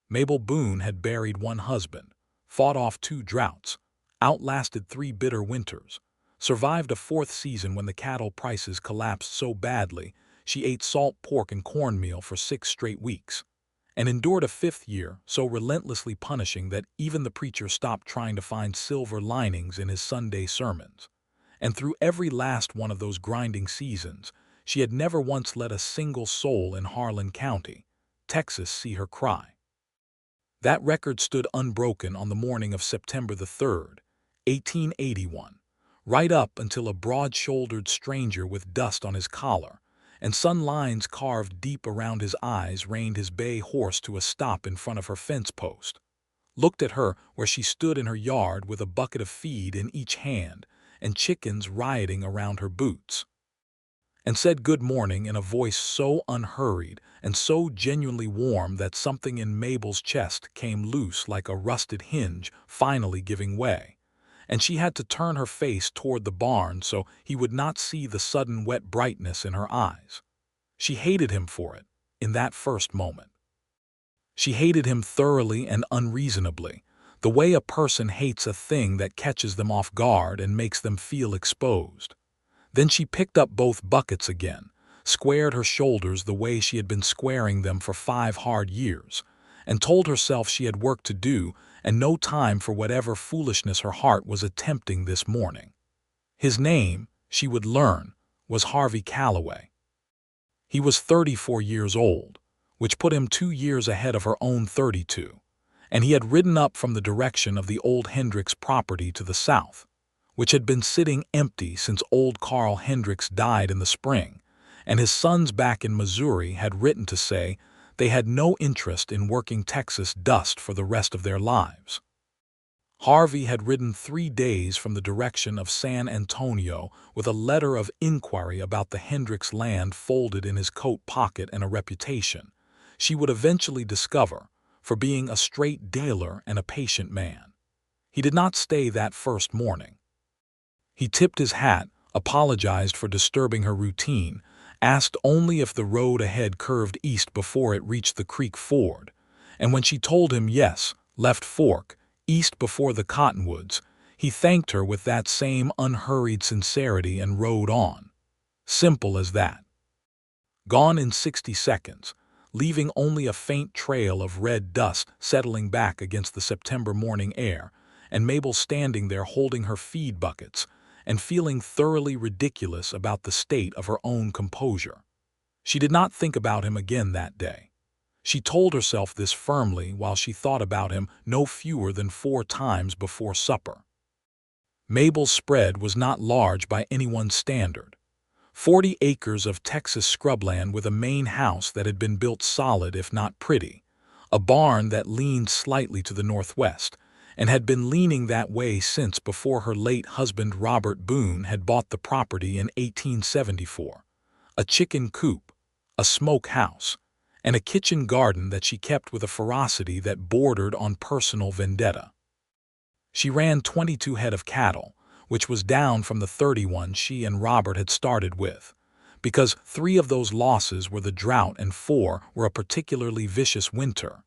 Mabel Boone had buried one husband, fought off 2 droughts, outlasted 3 bitter winters, survived a 4th season when the cattle prices collapsed so badly she ate salt pork and cornmeal for 6 straight weeks, and endured a 5th year so relentlessly punishing that even the preacher stopped trying to find silver linings in his Sunday sermons. And through every last one of those grinding seasons, she had never once let a single soul in Harlan County, Texas, see her cry. That record stood unbroken on the morning of September the 3rd, 1881, right up until a broad-shouldered stranger with dust on his collar and sun lines carved deep around his eyes reined his bay horse to a stop in front of her fence post, looked at her where she stood in her yard with a bucket of feed in each hand and chickens rioting around her boots, and said good morning in a voice so unhurried and so genuinely warm that something in Mabel's chest came loose like a rusted hinge finally giving way, and she had to turn her face toward the barn so he would not see the sudden wet brightness in her eyes. She hated him for it, in that first moment. She hated him thoroughly and unreasonably, the way a person hates a thing that catches them off guard and makes them feel exposed. Then she picked up both buckets again, squared her shoulders the way she had been squaring them for 5 hard years, and told herself she had work to do and no time for whatever foolishness her heart was attempting this morning. His name, she would learn, was Harvey Calloway. He was 34 years old, which put him 2 years ahead of her own 32, and he had ridden up from the direction of the old Hendricks property to the south, which had been sitting empty since old Carl Hendricks died in the spring, and his sons back in Missouri had written to say they had no interest in working Texas dust for the rest of their lives. Harvey had ridden 3 days from the direction of San Antonio with a letter of inquiry about the Hendricks land folded in his coat pocket and a reputation, she would eventually discover, for being a straight dealer and a patient man. He did not stay that first morning. He tipped his hat, apologized for disturbing her routine, asked only if the road ahead curved east before it reached the creek ford, and when she told him yes, left fork, east before the cottonwoods, he thanked her with that same unhurried sincerity and rode on. Simple as that. Gone in 60 seconds, leaving only a faint trail of red dust settling back against the September morning air, and Mabel standing there holding her feed buckets and feeling thoroughly ridiculous about the state of her own composure. She did not think about him again that day. She told herself this firmly while she thought about him no fewer than 4 times before supper. Mabel's spread was not large by anyone's standard. 40 acres of Texas scrubland with a main house that had been built solid if not pretty, a barn that leaned slightly to the northwest, and had been leaning that way since before her late husband Robert Boone had bought the property in 1874, a chicken coop, a smoke house, and a kitchen garden that she kept with a ferocity that bordered on personal vendetta. She ran 22 head of cattle, which was down from the 31 she and Robert had started with, because 3 of those losses were the drought and 4 were a particularly vicious winter,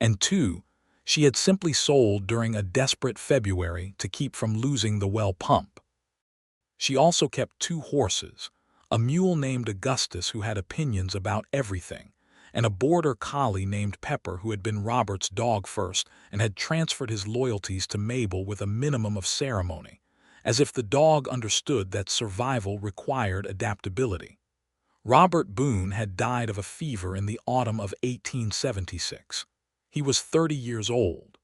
and 2 she had simply sold during a desperate February to keep from losing the well pump. She also kept 2 horses, a mule named Augustus who had opinions about everything, and a border collie named Pepper who had been Robert's dog first and had transferred his loyalties to Mabel with a minimum of ceremony, as if the dog understood that survival required adaptability. Robert Boone had died of a fever in the autumn of 1876. He was 30 years old.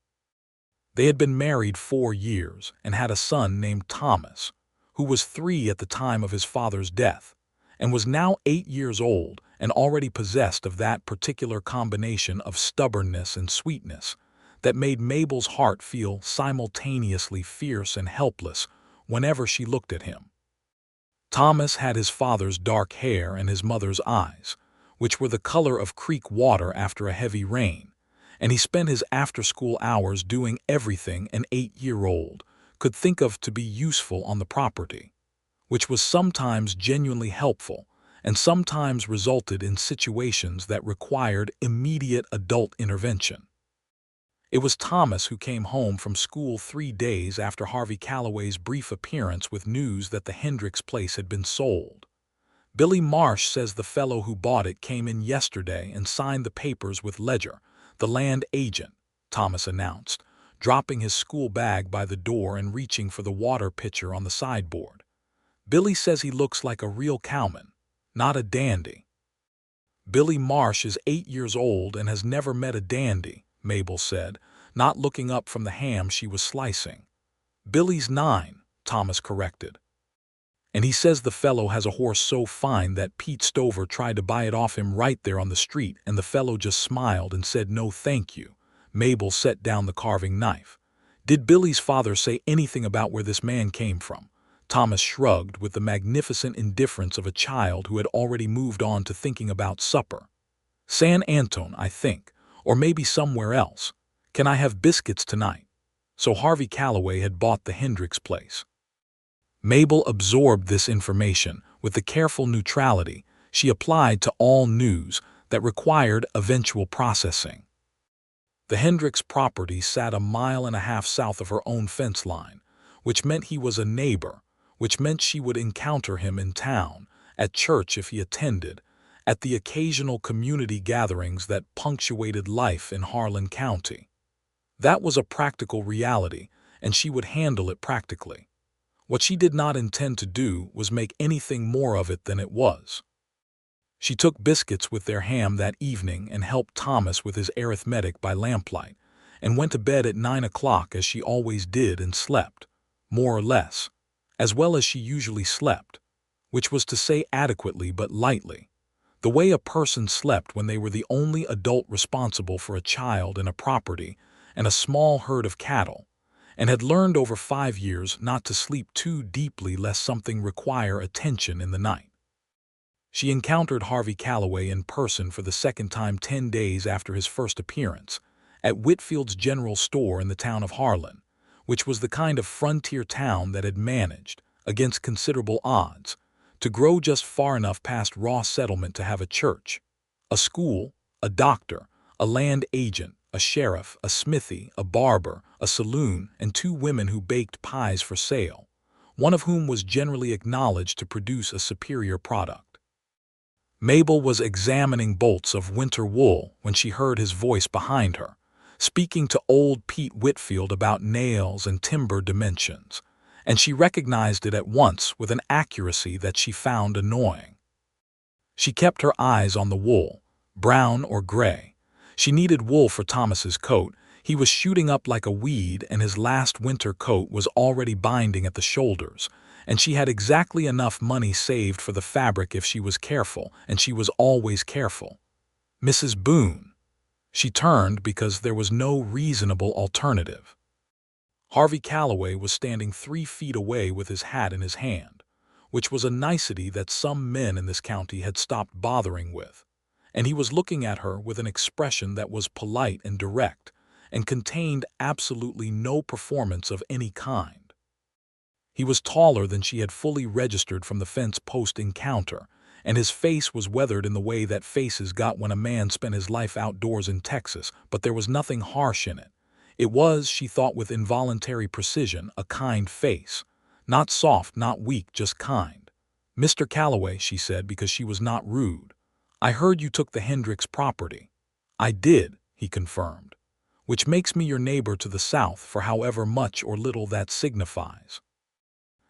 They had been married 4 years and had a son named Thomas, who was 3 at the time of his father's death, and was now 8 years old and already possessed of that particular combination of stubbornness and sweetness that made Mabel's heart feel simultaneously fierce and helpless whenever she looked at him. Thomas had his father's dark hair and his mother's eyes, which were the color of creek water after a heavy rain, and he spent his after-school hours doing everything an 8-year-old could think of to be useful on the property, which was sometimes genuinely helpful and sometimes resulted in situations that required immediate adult intervention. It was Thomas who came home from school 3 days after Harvey Calloway's brief appearance with news that the Hendricks place had been sold. Billy Marsh says the fellow who bought it came in yesterday and signed the papers with Ledger, the land agent, Thomas announced, dropping his school bag by the door and reaching for the water pitcher on the sideboard. Billy says he looks like a real cowman, not a dandy. Billy Marsh is 8 years old and has never met a dandy, Mabel said, not looking up from the ham she was slicing. Billy's 9, Thomas corrected. And he says the fellow has a horse so fine that Pete Stover tried to buy it off him right there on the street, and the fellow just smiled and said no thank you. Mabel set down the carving knife. Did Billy's father say anything about where this man came from? Thomas shrugged with the magnificent indifference of a child who had already moved on to thinking about supper. San Antone, I think, or maybe somewhere else. Can I have biscuits tonight? So Harvey Calloway had bought the Hendricks place. Mabel absorbed this information with the careful neutrality she applied to all news that required eventual processing. The Hendricks property sat a mile and a half south of her own fence line, which meant he was a neighbor, which meant she would encounter him in town, at church if he attended, at the occasional community gatherings that punctuated life in Harlan County. That was a practical reality, and she would handle it practically. What she did not intend to do was make anything more of it than it was. She took biscuits with their ham that evening and helped Thomas with his arithmetic by lamplight, and went to bed at 9 o'clock as she always did and slept, more or less, as well as she usually slept, which was to say adequately but lightly, the way a person slept when they were the only adult responsible for a child and a property and a small herd of cattle, and had learned over 5 years not to sleep too deeply lest something require attention in the night. She encountered Harvey Calloway in person for the second time 10 days after his first appearance, at Whitfield's General Store in the town of Harlan, which was the kind of frontier town that had managed, against considerable odds, to grow just far enough past raw settlement to have a church, a school, a doctor, a land agent, a sheriff, a smithy, a barber, a saloon, and 2 women who baked pies for sale, one of whom was generally acknowledged to produce a superior product. Mabel was examining bolts of winter wool when she heard his voice behind her, speaking to old Pete Whitfield about nails and timber dimensions, and she recognized it at once with an accuracy that she found annoying. She kept her eyes on the wool, brown or gray. She needed wool for Thomas's coat. He was shooting up like a weed, and his last winter coat was already binding at the shoulders, and she had exactly enough money saved for the fabric if she was careful, and she was always careful. Mrs. Boone. She turned because there was no reasonable alternative. Harvey Calloway was standing 3 feet away with his hat in his hand, which was a nicety that some men in this county had stopped bothering with, and he was looking at her with an expression that was polite and direct, and contained absolutely no performance of any kind. He was taller than she had fully registered from the fence post encounter, and his face was weathered in the way that faces got when a man spent his life outdoors in Texas, but there was nothing harsh in it. It was, she thought with involuntary precision, a kind face. Not soft, not weak, just kind. "Mr. Calloway," she said, because she was not rude. "I heard you took the Hendricks property." "I did," he confirmed, "which makes me your neighbor to the south for however much or little that signifies."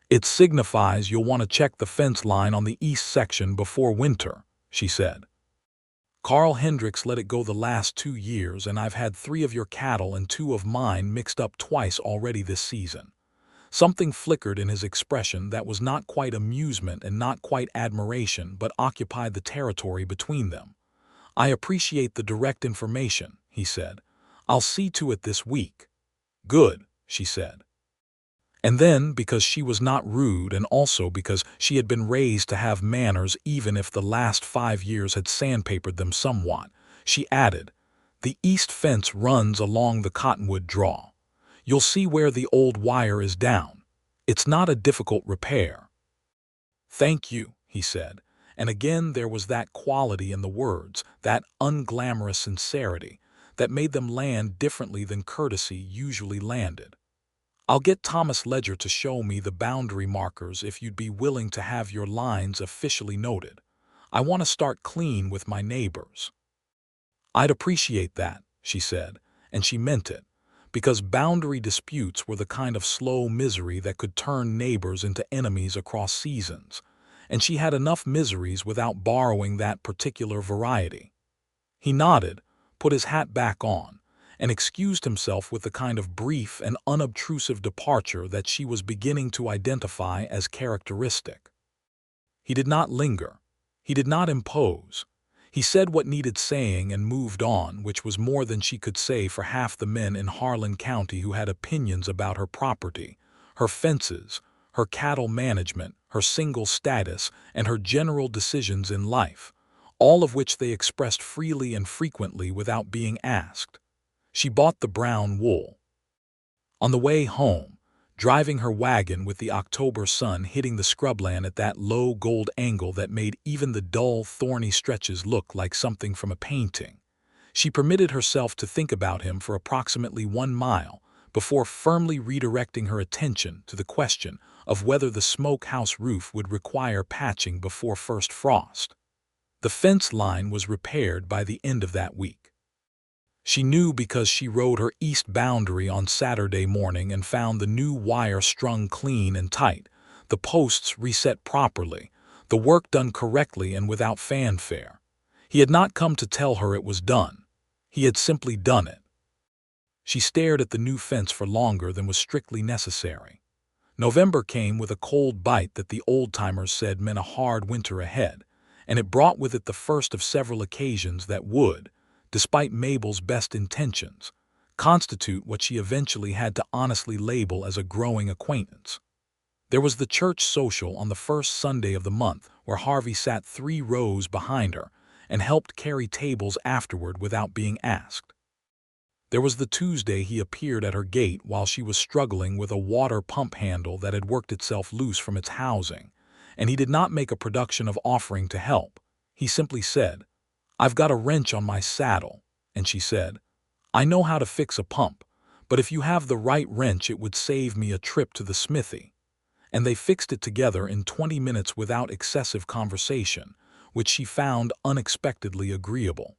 "It signifies you'll want to check the fence line on the east section before winter," she said. "Carl Hendricks let it go the last 2 years, and I've had 3 of your cattle and 2 of mine mixed up twice already this season." Something flickered in his expression that was not quite amusement and not quite admiration, but occupied the territory between them. "I appreciate the direct information," he said. "I'll see to it this week." "Good," she said. And then, because she was not rude and also because she had been raised to have manners even if the last 5 years had sandpapered them somewhat, she added, "The east fence runs along the cottonwood draw. You'll see where the old wire is down. It's not a difficult repair." "Thank you," he said, and again there was that quality in the words, that unglamorous sincerity, that made them land differently than courtesy usually landed. "I'll get Thomas Ledger to show me the boundary markers if you'd be willing to have your lines officially noted. I want to start clean with my neighbors." "I'd appreciate that," she said, and she meant it, because boundary disputes were the kind of slow misery that could turn neighbors into enemies across seasons, and she had enough miseries without borrowing that particular variety. He nodded, put his hat back on, and excused himself with the kind of brief and unobtrusive departure that she was beginning to identify as characteristic. He did not linger. He did not impose. He said what needed saying and moved on, which was more than she could say for half the men in Harlan County who had opinions about her property, her fences, her cattle management, her single status, and her general decisions in life, all of which they expressed freely and frequently without being asked. She bought the brown wool. On the way home, driving her wagon with the October sun hitting the scrubland at that low gold angle that made even the dull, thorny stretches look like something from a painting, she permitted herself to think about him for approximately 1 mile before firmly redirecting her attention to the question of whether the smokehouse roof would require patching before first frost. The fence line was repaired by the end of that week. She knew because she rode her east boundary on Saturday morning and found the new wire strung clean and tight, the posts reset properly, the work done correctly and without fanfare. He had not come to tell her it was done. He had simply done it. She stared at the new fence for longer than was strictly necessary. November came with a cold bite that the old-timers said meant a hard winter ahead, and it brought with it the first of several occasions that would, despite Mabel's best intentions, constitute what she eventually had to honestly label as a growing acquaintance. There was the church social on the first Sunday of the month where Harvey sat 3 rows behind her and helped carry tables afterward without being asked. There was the Tuesday he appeared at her gate while she was struggling with a water pump handle that had worked itself loose from its housing, and he did not make a production of offering to help. He simply said, "I've got a wrench on my saddle," and she said, "I know how to fix a pump, but if you have the right wrench it would save me a trip to the smithy." And they fixed it together in 20 minutes without excessive conversation, which she found unexpectedly agreeable.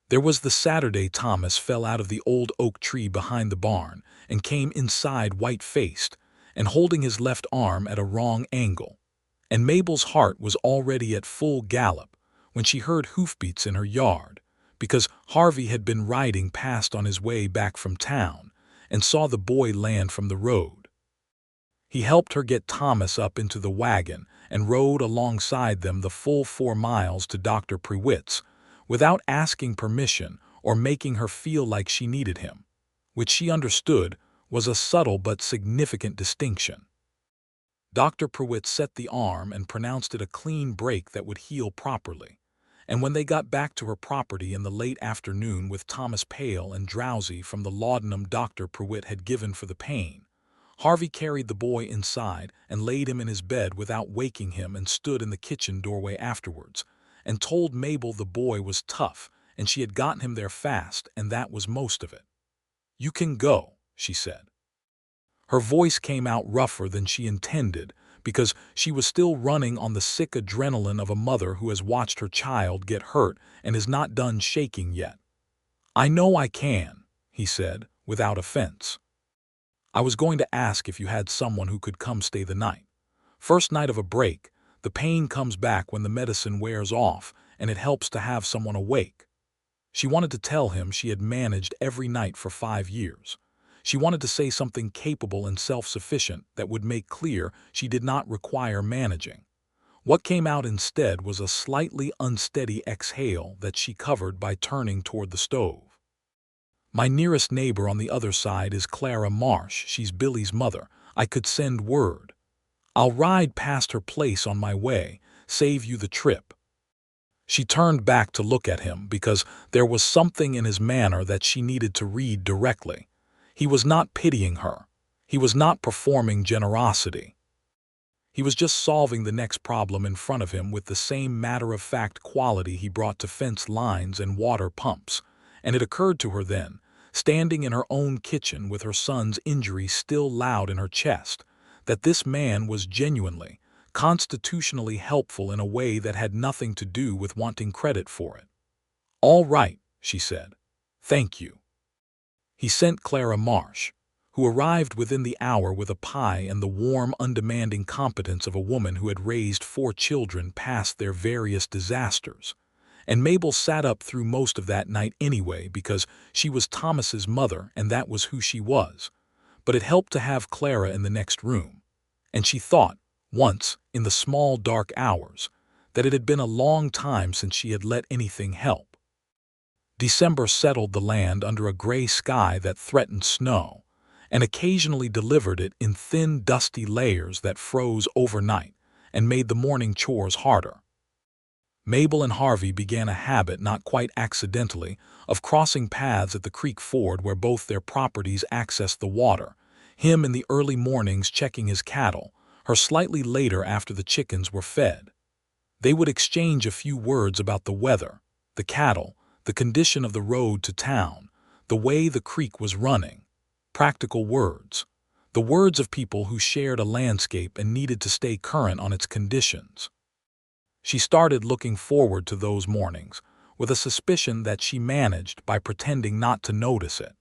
There was the Saturday Thomas fell out of the old oak tree behind the barn and came inside white-faced and holding his left arm at a wrong angle, and Mabel's heart was already at full gallop when she heard hoofbeats in her yard, because Harvey had been riding past on his way back from town and saw the boy land from the road. He helped her get Thomas up into the wagon and rode alongside them the full 4 miles to Dr. Prewitt's without asking permission or making her feel like she needed him, which she understood was a subtle but significant distinction. Dr. Prewitt set the arm and pronounced it a clean break that would heal properly, and when they got back to her property in the late afternoon with Thomas pale and drowsy from the laudanum Dr. Prewitt had given for the pain, Harvey carried the boy inside and laid him in his bed without waking him and stood in the kitchen doorway afterwards and told Mabel the boy was tough and she had gotten him there fast and that was most of it. "You can go," she said. Her voice came out rougher than she intended because she was still running on the sick adrenaline of a mother who has watched her child get hurt and is not done shaking yet. "I know I can," he said, without offense. "I was going to ask if you had someone who could come stay the night. First night of a break, the pain comes back when the medicine wears off, and it helps to have someone awake." She wanted to tell him she had managed every night for 5 years. She wanted to say something capable and self-sufficient that would make clear she did not require managing. What came out instead was a slightly unsteady exhale that she covered by turning toward the stove. "My nearest neighbor on the other side is Clara Marsh. She's Billy's mother. I could send word. I'll ride past her place on my way, save you the trip." She turned back to look at him because there was something in his manner that she needed to read directly. He was not pitying her. He was not performing generosity. He was just solving the next problem in front of him with the same matter-of-fact quality he brought to fence lines and water pumps, and it occurred to her then, standing in her own kitchen with her son's injury still loud in her chest, that this man was genuinely, constitutionally helpful in a way that had nothing to do with wanting credit for it. "All right," she said. "Thank you." He sent Clara Marsh, who arrived within the hour with a pie and the warm, undemanding competence of a woman who had raised 4 children past their various disasters. And Mabel sat up through most of that night anyway because she was Thomas's mother and that was who she was. But it helped to have Clara in the next room. And she thought, once, in the small dark hours, that it had been a long time since she had let anything help. December settled the land under a gray sky that threatened snow, and occasionally delivered it in thin, dusty layers that froze overnight and made the morning chores harder. Mabel and Harvey began a habit, not quite accidentally, of crossing paths at the creek ford where both their properties accessed the water, him in the early mornings checking his cattle, her slightly later after the chickens were fed. They would exchange a few words about the weather, the cattle, the condition of the road to town, the way the creek was running. Practical words. The words of people who shared a landscape and needed to stay current on its conditions. She started looking forward to those mornings, with a suspicion that she managed by pretending not to notice it.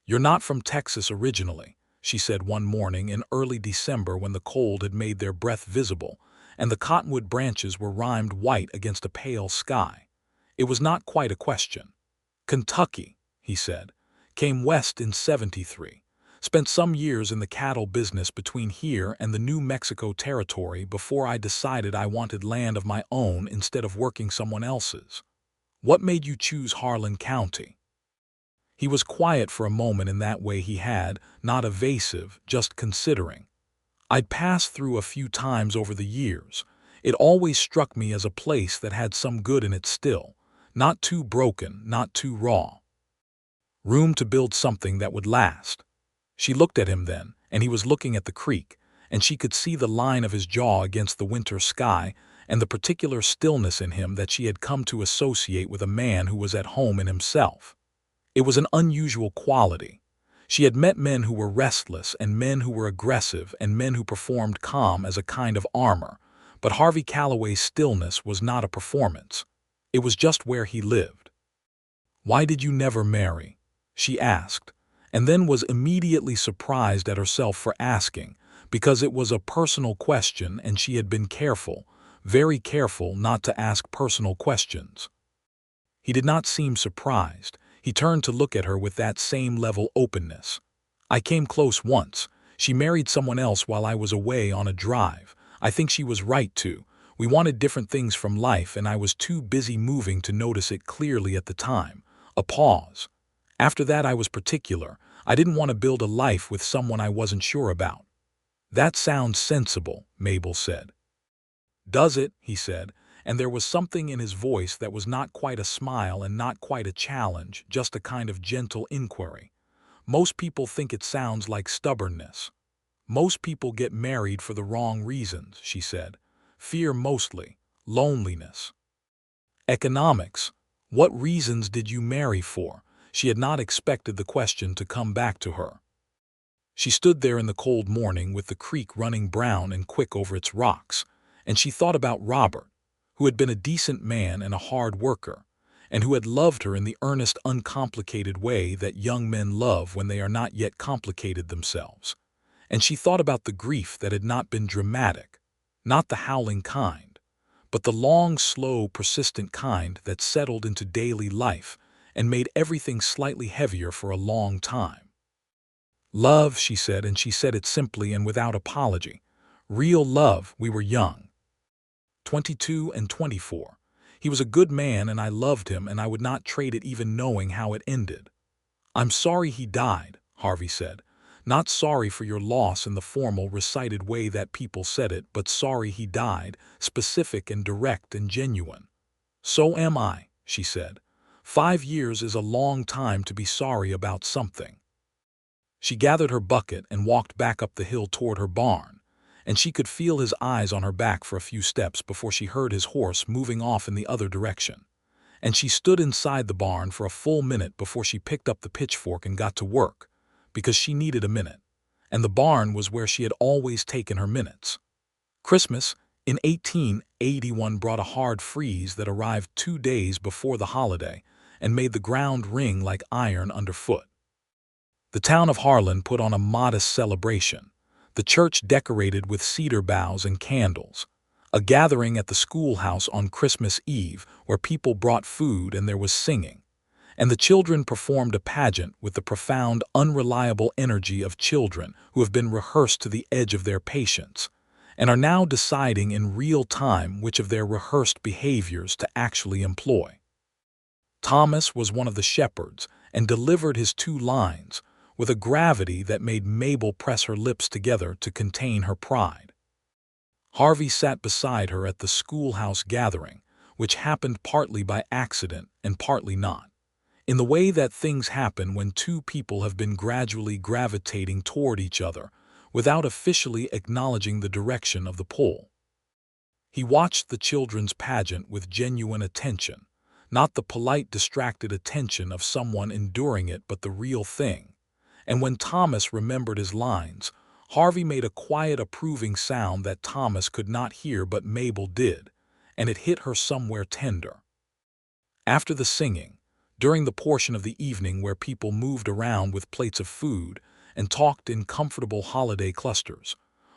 "You're not from Texas originally," she said one morning in early December when the cold had made their breath visible, and the cottonwood branches were rimed white against a pale sky. It was not quite a question. "Kentucky," he said, "came west in '73. Spent some years in the cattle business between here and the New Mexico territory before I decided I wanted land of my own instead of working someone else's. What made you choose Harlan County?" He was quiet for a moment in that way he had, not evasive, just considering. "I'd passed through a few times over the years. It always struck me as a place that had some good in it still, not too broken, not too raw. Room to build something that would last." She looked at him then, and he was looking at the creek, and she could see the line of his jaw against the winter sky and the particular stillness in him that she had come to associate with a man who was at home in himself. It was an unusual quality. She had met men who were restless and men who were aggressive and men who performed calm as a kind of armor, but Harvey Calloway's stillness was not a performance. It was just where he lived. "Why did you never marry?" she asked, and then was immediately surprised at herself for asking, because it was a personal question and she had been careful, very careful not to ask personal questions. He did not seem surprised. He turned to look at her with that same level openness. "I came close once. She married someone else while I was away on a drive. I think she was right to. We wanted different things from life and I was too busy moving to notice it clearly at the time." A pause. "After that I was particular. I didn't want to build a life with someone I wasn't sure about." "That sounds sensible," Mabel said. "Does it?" he said, and there was something in his voice that was not quite a smile and not quite a challenge, just a kind of gentle inquiry. "Most people think it sounds like stubbornness. Most people get married for the wrong reasons," she said. "Fear mostly. Loneliness." "Economics. What reasons did you marry for?" She had not expected the question to come back to her. She stood there in the cold morning with the creek running brown and quick over its rocks, and she thought about Robert, who had been a decent man and a hard worker, and who had loved her in the earnest, uncomplicated way that young men love when they are not yet complicated themselves. And she thought about the grief that had not been dramatic, not the howling kind, but the long, slow, persistent kind that settled into daily life and made everything slightly heavier for a long time. "Love," she said, and she said it simply and without apology. "Real love. We were young. 22 and 24. He was a good man and I loved him and I would not trade it even knowing how it ended." "I'm sorry he died," Harvey said. "Not sorry for your loss in the formal, recited way that people said it, but sorry he died, specific and direct and genuine." "So am I," she said. 5 years is a long time to be sorry about something." She gathered her bucket and walked back up the hill toward her barn, and she could feel his eyes on her back for a few steps before she heard his horse moving off in the other direction. and she stood inside the barn for a full minute before she picked up the pitchfork and got to work, because she needed a minute, and the barn was where she had always taken her minutes. Christmas in 1881 brought a hard freeze that arrived 2 days before the holiday and made the ground ring like iron underfoot. The town of Harlan put on a modest celebration, the church decorated with cedar boughs and candles, a gathering at the schoolhouse on Christmas Eve where people brought food and there was singing, and the children performed a pageant with the profound, unreliable energy of children who have been rehearsed to the edge of their patience and are now deciding in real time which of their rehearsed behaviors to actually employ. Thomas was one of the shepherds and delivered his 2 lines with a gravity that made Mabel press her lips together to contain her pride. Harvey sat beside her at the schoolhouse gathering, which happened partly by accident and partly not, in the way that things happen when 2 people have been gradually gravitating toward each other without officially acknowledging the direction of the pull. He watched the children's pageant with genuine attention, not the polite, distracted attention of someone enduring it, but the real thing. And when Thomas remembered his lines, Harvey made a quiet, approving sound that Thomas could not hear but Mabel did, and it hit her somewhere tender. After the singing, during the portion of the evening where people moved around with plates of food and talked in comfortable holiday clusters,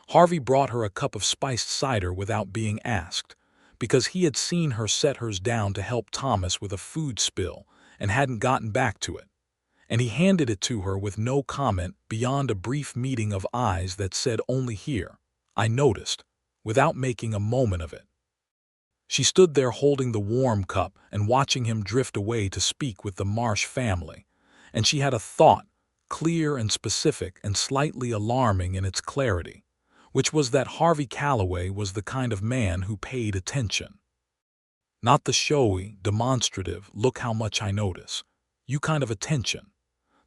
Harvey brought her a cup of spiced cider without being asked, because he had seen her set hers down to help Thomas with a food spill and hadn't gotten back to it. And he handed it to her with no comment beyond a brief meeting of eyes that said only "Here, I noticed," without making a moment of it. She stood there holding the warm cup and watching him drift away to speak with the Marsh family, and she had a thought, clear and specific and slightly alarming in its clarity, which was that Harvey Calloway was the kind of man who paid attention. Not the showy, demonstrative, "look how much I notice," you kind of attention.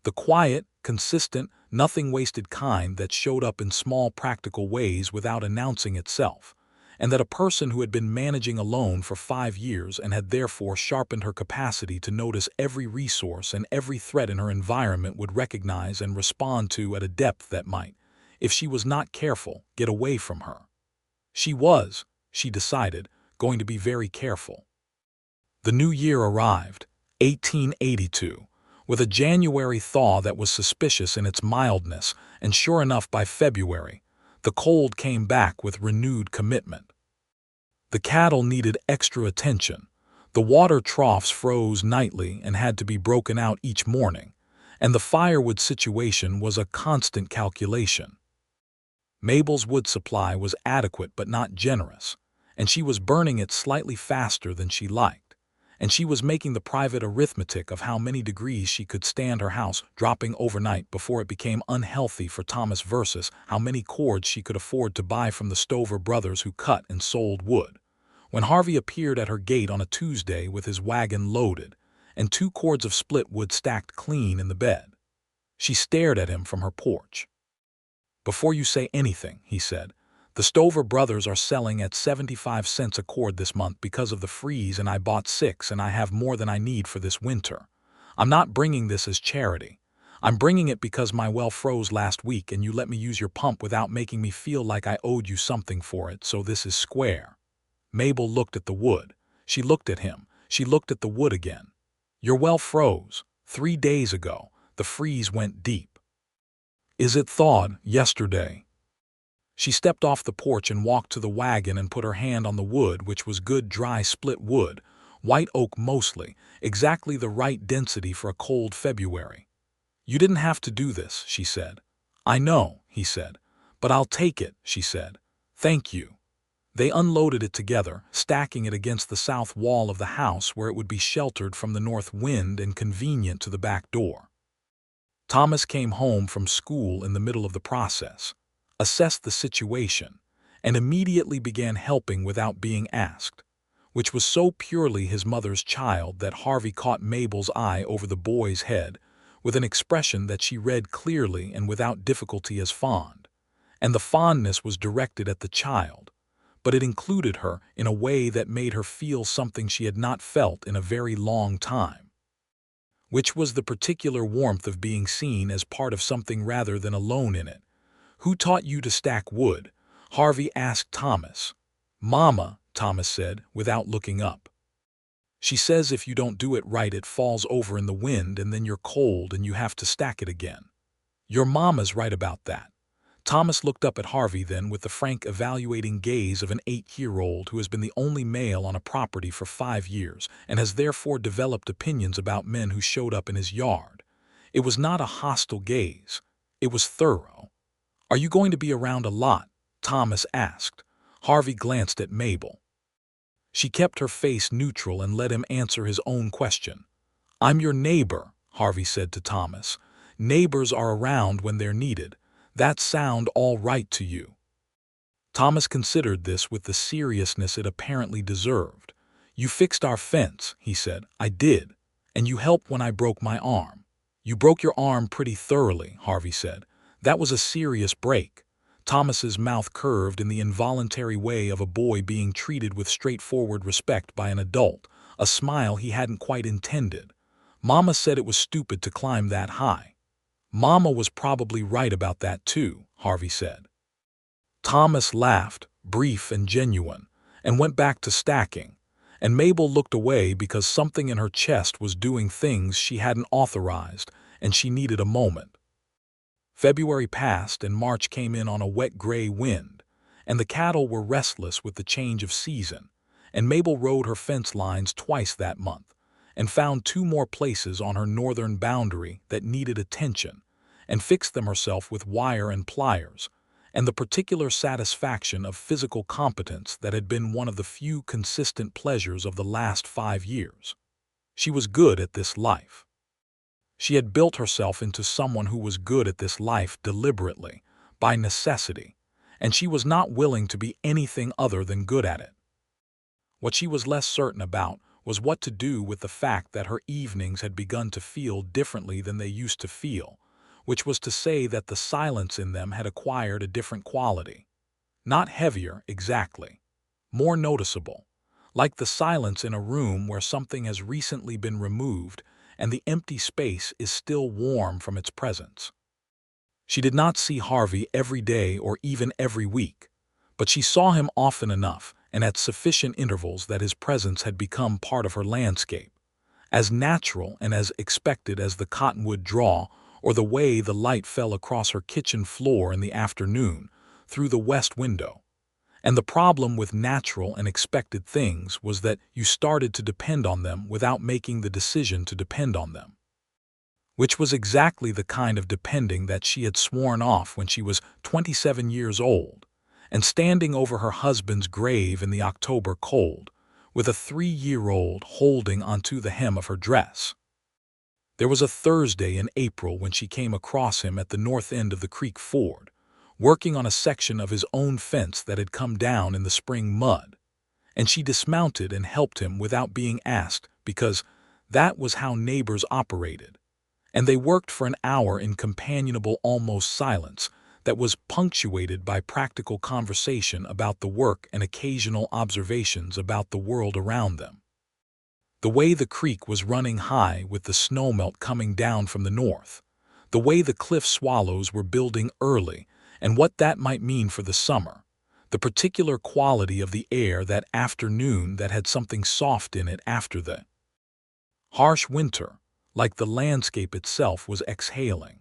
The quiet, consistent, nothing-wasted kind that showed up in small practical ways without announcing itself, and that a person who had been managing alone for 5 years and had therefore sharpened her capacity to notice every resource and every threat in her environment would recognize and respond to at a depth that might, if she was not careful, get away from her. She was, she decided, going to be very careful. The new year arrived, 1882. With a January thaw that was suspicious in its mildness, and sure enough by February, the cold came back with renewed commitment. The cattle needed extra attention, the water troughs froze nightly and had to be broken out each morning, and the firewood situation was a constant calculation. Mabel's wood supply was adequate but not generous, and she was burning it slightly faster than she liked. And she was making the private arithmetic of how many degrees she could stand her house dropping overnight before it became unhealthy for Thomas versus how many cords she could afford to buy from the Stover brothers who cut and sold wood, when Harvey appeared at her gate on a Tuesday with his wagon loaded and 2 cords of split wood stacked clean in the bed. She stared at him from her porch. "Before you say anything," he said, "the Stover brothers are selling at 75 cents a cord this month because of the freeze, and I bought 6 and I have more than I need for this winter. I'm not bringing this as charity. I'm bringing it because my well froze last week and you let me use your pump without making me feel like I owed you something for it, so this is square." Mabel looked at the wood. She looked at him. She looked at the wood again. "Your well froze 3 days ago. The freeze went deep." "Is it thawed yesterday?" She stepped off the porch and walked to the wagon and put her hand on the wood, which was good dry split wood, white oak mostly, exactly the right density for a cold February. "You didn't have to do this," she said. "I know," he said. "But I'll take it," she said. "Thank you." They unloaded it together, stacking it against the south wall of the house where it would be sheltered from the north wind and convenient to the back door. Thomas came home from school in the middle of the process, assessed the situation, and immediately began helping without being asked, which was so purely his mother's child that Harvey caught Mabel's eye over the boy's head with an expression that she read clearly and without difficulty as fond, and the fondness was directed at the child, but it included her in a way that made her feel something she had not felt in a very long time, which was the particular warmth of being seen as part of something rather than alone in it. "Who taught you to stack wood?" Harvey asked Thomas. "Mama," Thomas said, without looking up. "She says if you don't do it right it falls over in the wind and then you're cold and you have to stack it again." "Your mama's right about that." Thomas looked up at Harvey then with the frank evaluating gaze of an 8-year-old who has been the only male on a property for 5 years and has therefore developed opinions about men who showed up in his yard. It was not a hostile gaze. It was thorough. "Are you going to be around a lot?" Thomas asked. Harvey glanced at Mabel. She kept her face neutral and let him answer his own question. "I'm your neighbor," Harvey said to Thomas. "Neighbors are around when they're needed. That sound all right to you?" Thomas considered this with the seriousness it apparently deserved. "You fixed our fence," he said. "I did. And you helped when I broke my arm." "You broke your arm pretty thoroughly," Harvey said. "That was a serious break." Thomas's mouth curved in the involuntary way of a boy being treated with straightforward respect by an adult, a smile he hadn't quite intended. "Mama said it was stupid to climb that high." "Mama was probably right about that too," Harvey said. Thomas laughed, brief and genuine, and went back to stacking, and Mabel looked away because something in her chest was doing things she hadn't authorized, and she needed a moment. February passed and March came in on a wet gray wind, and the cattle were restless with the change of season, and Mabel rode her fence lines twice that month, and found 2 more places on her northern boundary that needed attention, and fixed them herself with wire and pliers, and the particular satisfaction of physical competence that had been one of the few consistent pleasures of the last 5 years. She was good at this life. She had built herself into someone who was good at this life deliberately, by necessity, and she was not willing to be anything other than good at it. What she was less certain about was what to do with the fact that her evenings had begun to feel differently than they used to feel, which was to say that the silence in them had acquired a different quality. Not heavier, exactly. More noticeable, like the silence in a room where something has recently been removed and the empty space is still warm from its presence. She did not see Harvey every day or even every week, but she saw him often enough and at sufficient intervals that his presence had become part of her landscape, as natural and as expected as the cottonwood draw or the way the light fell across her kitchen floor in the afternoon through the west window. And the problem with natural and expected things was that you started to depend on them without making the decision to depend on them, which was exactly the kind of depending that she had sworn off when she was 27 years old and standing over her husband's grave in the October cold, with a 3-year-old holding onto the hem of her dress. There was a Thursday in April when she came across him at the north end of the creek ford, working on a section of his own fence that had come down in the spring mud, and she dismounted and helped him without being asked because that was how neighbors operated, and they worked for an hour in companionable almost silence that was punctuated by practical conversation about the work and occasional observations about the world around them. The way the creek was running high with the snowmelt coming down from the north, the way the cliff swallows were building early, and what that might mean for the summer, the particular quality of the air that afternoon that had something soft in it after the harsh winter, like the landscape itself was exhaling.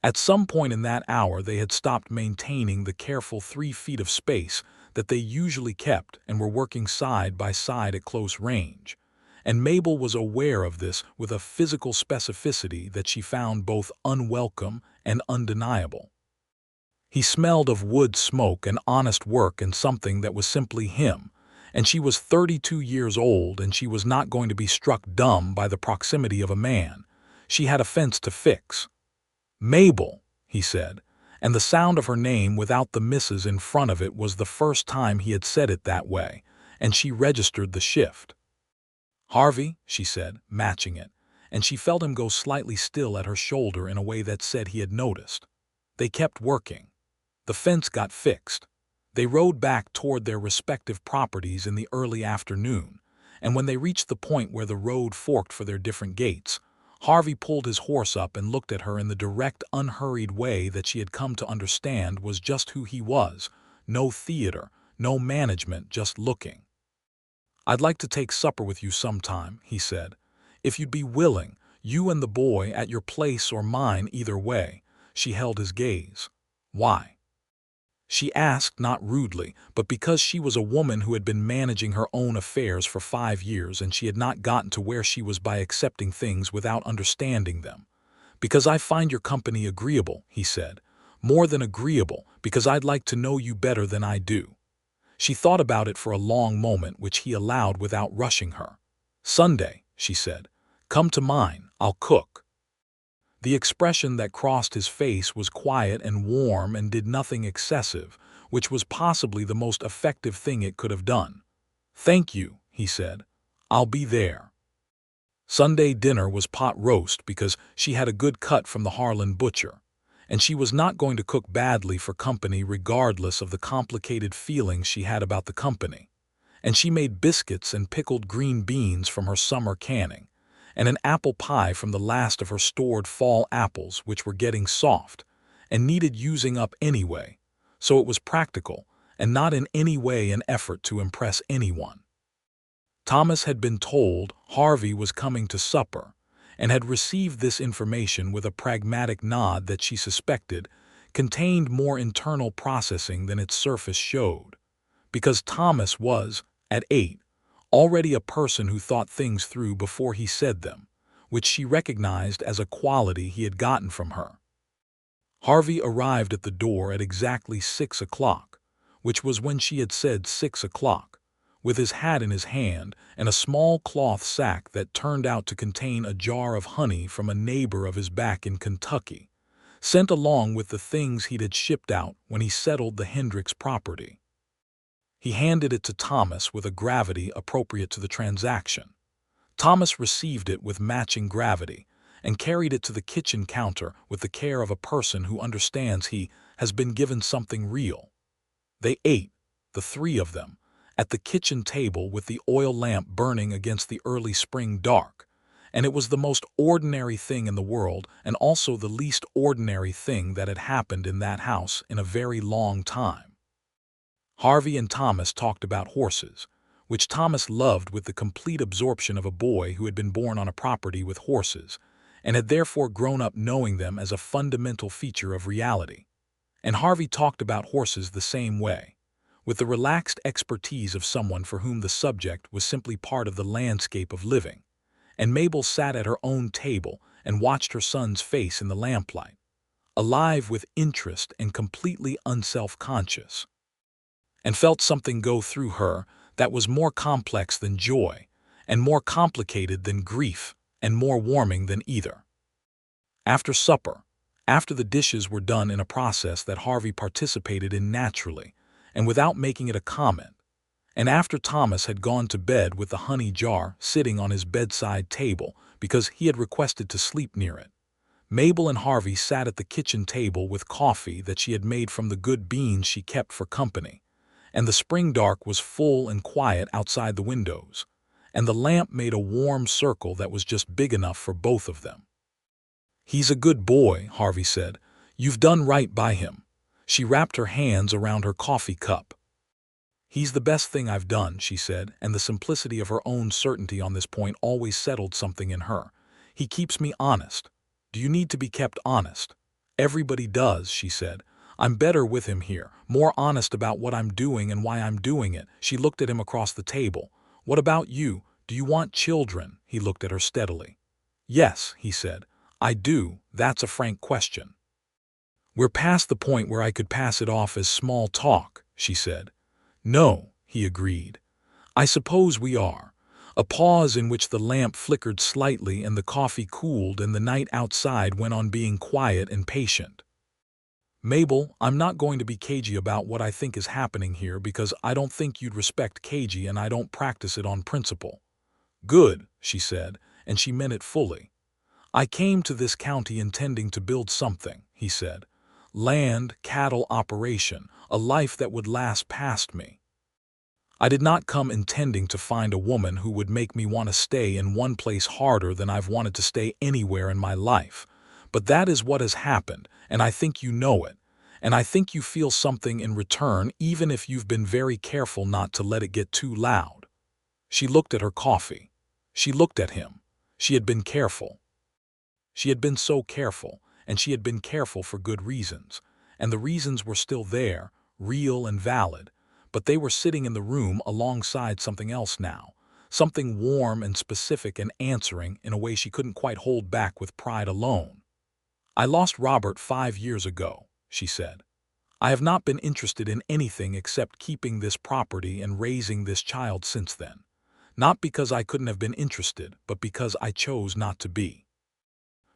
At some point in that hour they had stopped maintaining the careful 3 feet of space that they usually kept and were working side by side at close range, and Mabel was aware of this with a physical specificity that she found both unwelcome and undeniable. He smelled of wood smoke and honest work and something that was simply him, and she was 32 years old and she was not going to be struck dumb by the proximity of a man. She had a fence to fix. "Mabel," he said, and the sound of her name without the misses in front of it was the first time he had said it that way, and she registered the shift. "Harvey," she said, matching it, and she felt him go slightly still at her shoulder in a way that said he had noticed. They kept working. The fence got fixed. They rode back toward their respective properties in the early afternoon, and when they reached the point where the road forked for their different gates, Harvey pulled his horse up and looked at her in the direct, unhurried way that she had come to understand was just who he was. No theater, no management, just looking. "I'd like to take supper with you sometime," he said. "If you'd be willing, you and the boy at your place or mine, either way." She held his gaze. "Why?" She asked, not rudely, but because she was a woman who had been managing her own affairs for 5 years and she had not gotten to where she was by accepting things without understanding them. "Because I find your company agreeable," he said. "More than agreeable, because I'd like to know you better than I do." She thought about it for a long moment, which he allowed without rushing her. "Sunday," she said. "Come to mine, I'll cook." The expression that crossed his face was quiet and warm and did nothing excessive, which was possibly the most effective thing it could have done. "Thank you," he said. "I'll be there." Sunday dinner was pot roast because she had a good cut from the Harlan butcher, and she was not going to cook badly for company regardless of the complicated feelings she had about the company. And she made biscuits and pickled green beans from her summer canning, and an apple pie from the last of her stored fall apples, which were getting soft and needed using up anyway, so it was practical and not in any way an effort to impress anyone. Thomas had been told Harvey was coming to supper and had received this information with a pragmatic nod that she suspected contained more internal processing than its surface showed, because Thomas was, at 8, already a person who thought things through before he said them, which she recognized as a quality he had gotten from her. Harvey arrived at the door at exactly 6 o'clock, which was when she had said 6 o'clock, with his hat in his hand and a small cloth sack that turned out to contain a jar of honey from a neighbor of his back in Kentucky, sent along with the things he'd had shipped out when he settled the Hendricks property. He handed it to Thomas with a gravity appropriate to the transaction. Thomas received it with matching gravity and carried it to the kitchen counter with the care of a person who understands he has been given something real. They ate, the 3 of them, at the kitchen table with the oil lamp burning against the early spring dark, and it was the most ordinary thing in the world and also the least ordinary thing that had happened in that house in a very long time. Harvey and Thomas talked about horses, which Thomas loved with the complete absorption of a boy who had been born on a property with horses and had therefore grown up knowing them as a fundamental feature of reality. And Harvey talked about horses the same way, with the relaxed expertise of someone for whom the subject was simply part of the landscape of living. And Mabel sat at her own table and watched her son's face in the lamplight, alive with interest and completely unself-conscious, and felt something go through her that was more complex than joy, and more complicated than grief, and more warming than either. After supper, after the dishes were done in a process that Harvey participated in naturally, and without making it a comment, and after Thomas had gone to bed with the honey jar sitting on his bedside table because he had requested to sleep near it, Mabel and Harvey sat at the kitchen table with coffee that she had made from the good beans she kept for company, and the spring dark was full and quiet outside the windows, and the lamp made a warm circle that was just big enough for both of them. "He's a good boy," Harvey said. "You've done right by him." She wrapped her hands around her coffee cup. "He's the best thing I've done," she said, and the simplicity of her own certainty on this point always settled something in her. "He keeps me honest." "Do you need to be kept honest?" "Everybody does," she said. "I'm better with him here, more honest about what I'm doing and why I'm doing it." She looked at him across the table. "What about you? Do you want children?" He looked at her steadily. "Yes," he said. "I do. That's a frank question." "We're past the point where I could pass it off as small talk," she said. "No," he agreed. "I suppose we are." A pause in which the lamp flickered slightly and the coffee cooled and the night outside went on being quiet and patient. "Mabel, I'm not going to be cagey about what I think is happening here because I don't think you'd respect cagey and I don't practice it on principle." "Good," she said, and she meant it fully. "I came to this county intending to build something," he said. land, cattle operation, a life that would last past me. I did not come intending to find a woman who would make me want to stay in one place harder than I've wanted to stay anywhere in my life. But that is what has happened, and I think you know it. And I think you feel something in return, even if you've been very careful not to let it get too loud. She looked at her coffee. She looked at him. She had been careful. She had been so careful, and she had been careful for good reasons. And the reasons were still there, real and valid. But they were sitting in the room alongside something else now, something warm and specific and answering in a way she couldn't quite hold back with pride alone. I lost Robert 5 years ago, she said. I have not been interested in anything except keeping this property and raising this child since then. Not because I couldn't have been interested, but because I chose not to be.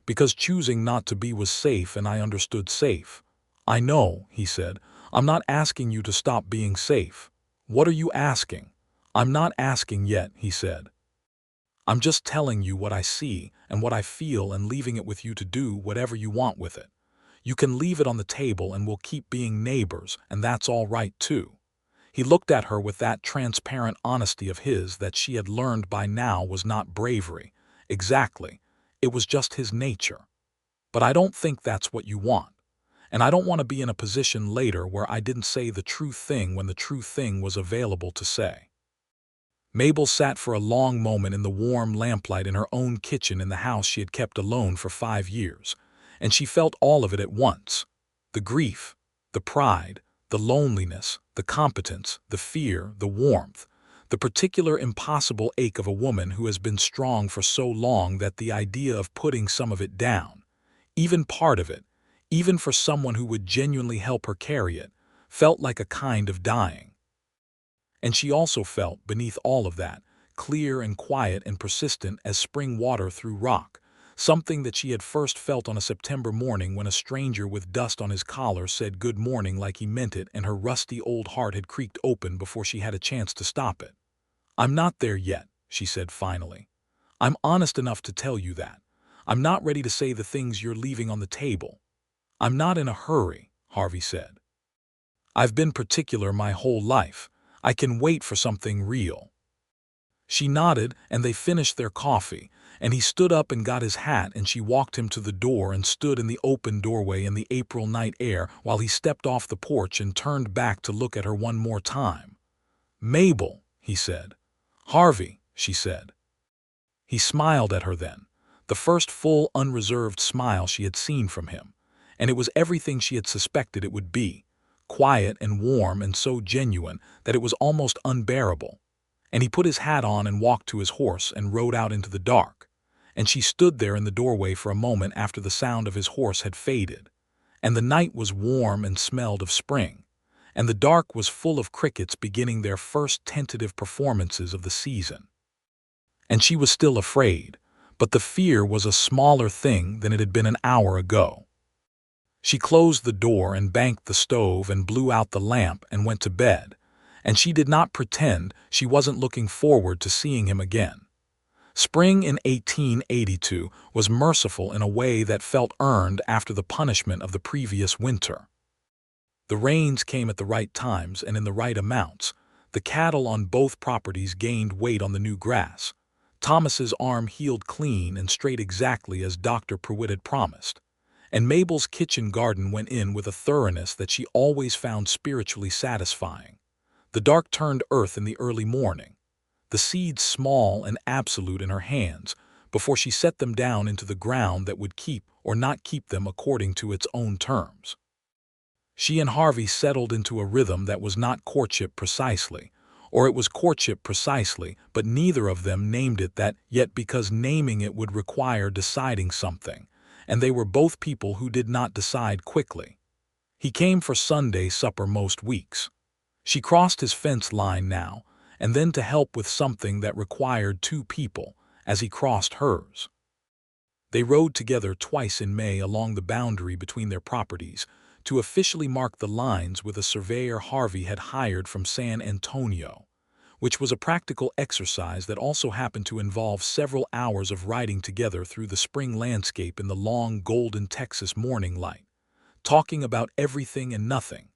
Because choosing not to be was safe and I understood safe. I know, he said. I'm not asking you to stop being safe. What are you asking? I'm not asking yet, he said. I'm just telling you what I see and what I feel and leaving it with you to do whatever you want with it. You can leave it on the table and we'll keep being neighbors, and that's all right too. He looked at her with that transparent honesty of his that she had learned by now was not bravery. Exactly. It was just his nature. But I don't think that's what you want. And I don't want to be in a position later where I didn't say the true thing when the true thing was available to say. Mabel sat for a long moment in the warm lamplight in her own kitchen in the house she had kept alone for 5 years, and she felt all of it at once. The grief, the pride, the loneliness, the competence, the fear, the warmth, the particular impossible ache of a woman who has been strong for so long that the idea of putting some of it down, even part of it, even for someone who would genuinely help her carry it, felt like a kind of dying. And she also felt, beneath all of that, clear and quiet and persistent as spring water through rock, something that she had first felt on a September morning when a stranger with dust on his collar said good morning like he meant it and her rusty old heart had creaked open before she had a chance to stop it. I'm not there yet, she said finally. I'm honest enough to tell you that. I'm not ready to say the things you're leaving on the table. I'm not in a hurry, Harvey said. I've been particular my whole life. I can wait for something real. She nodded, and they finished their coffee, and he stood up and got his hat, and she walked him to the door and stood in the open doorway in the April night air while he stepped off the porch and turned back to look at her one more time. Mabel, he said. Harvey, she said. He smiled at her then, the first full, unreserved smile she had seen from him. And it was everything she had suspected it would be, quiet and warm and so genuine that it was almost unbearable. And he put his hat on and walked to his horse and rode out into the dark. And she stood there in the doorway for a moment after the sound of his horse had faded. And the night was warm and smelled of spring. And the dark was full of crickets beginning their first tentative performances of the season. And she was still afraid, but the fear was a smaller thing than it had been an hour ago. She closed the door and banked the stove and blew out the lamp and went to bed, and she did not pretend she wasn't looking forward to seeing him again. Spring in 1882 was merciful in a way that felt earned after the punishment of the previous winter. The rains came at the right times and in the right amounts. The cattle on both properties gained weight on the new grass. Thomas's arm healed clean and straight exactly as Dr. Pruitt had promised. And Mabel's kitchen garden went in with a thoroughness that she always found spiritually satisfying. The dark turned earth in the early morning, the seeds small and absolute in her hands, before she set them down into the ground that would keep or not keep them according to its own terms. She and Harvey settled into a rhythm that was not courtship precisely, or it was courtship precisely, but neither of them named it that yet because naming it would require deciding something. And they were both people who did not decide quickly. He came for Sunday supper most weeks. She crossed his fence line now, and then to help with something that required 2 people, as he crossed hers. They rode together twice in May along the boundary between their properties to officially mark the lines with a surveyor Harvey had hired from San Antonio, which was a practical exercise that also happened to involve several hours of riding together through the spring landscape in the long golden Texas morning light. talking about everything and nothing: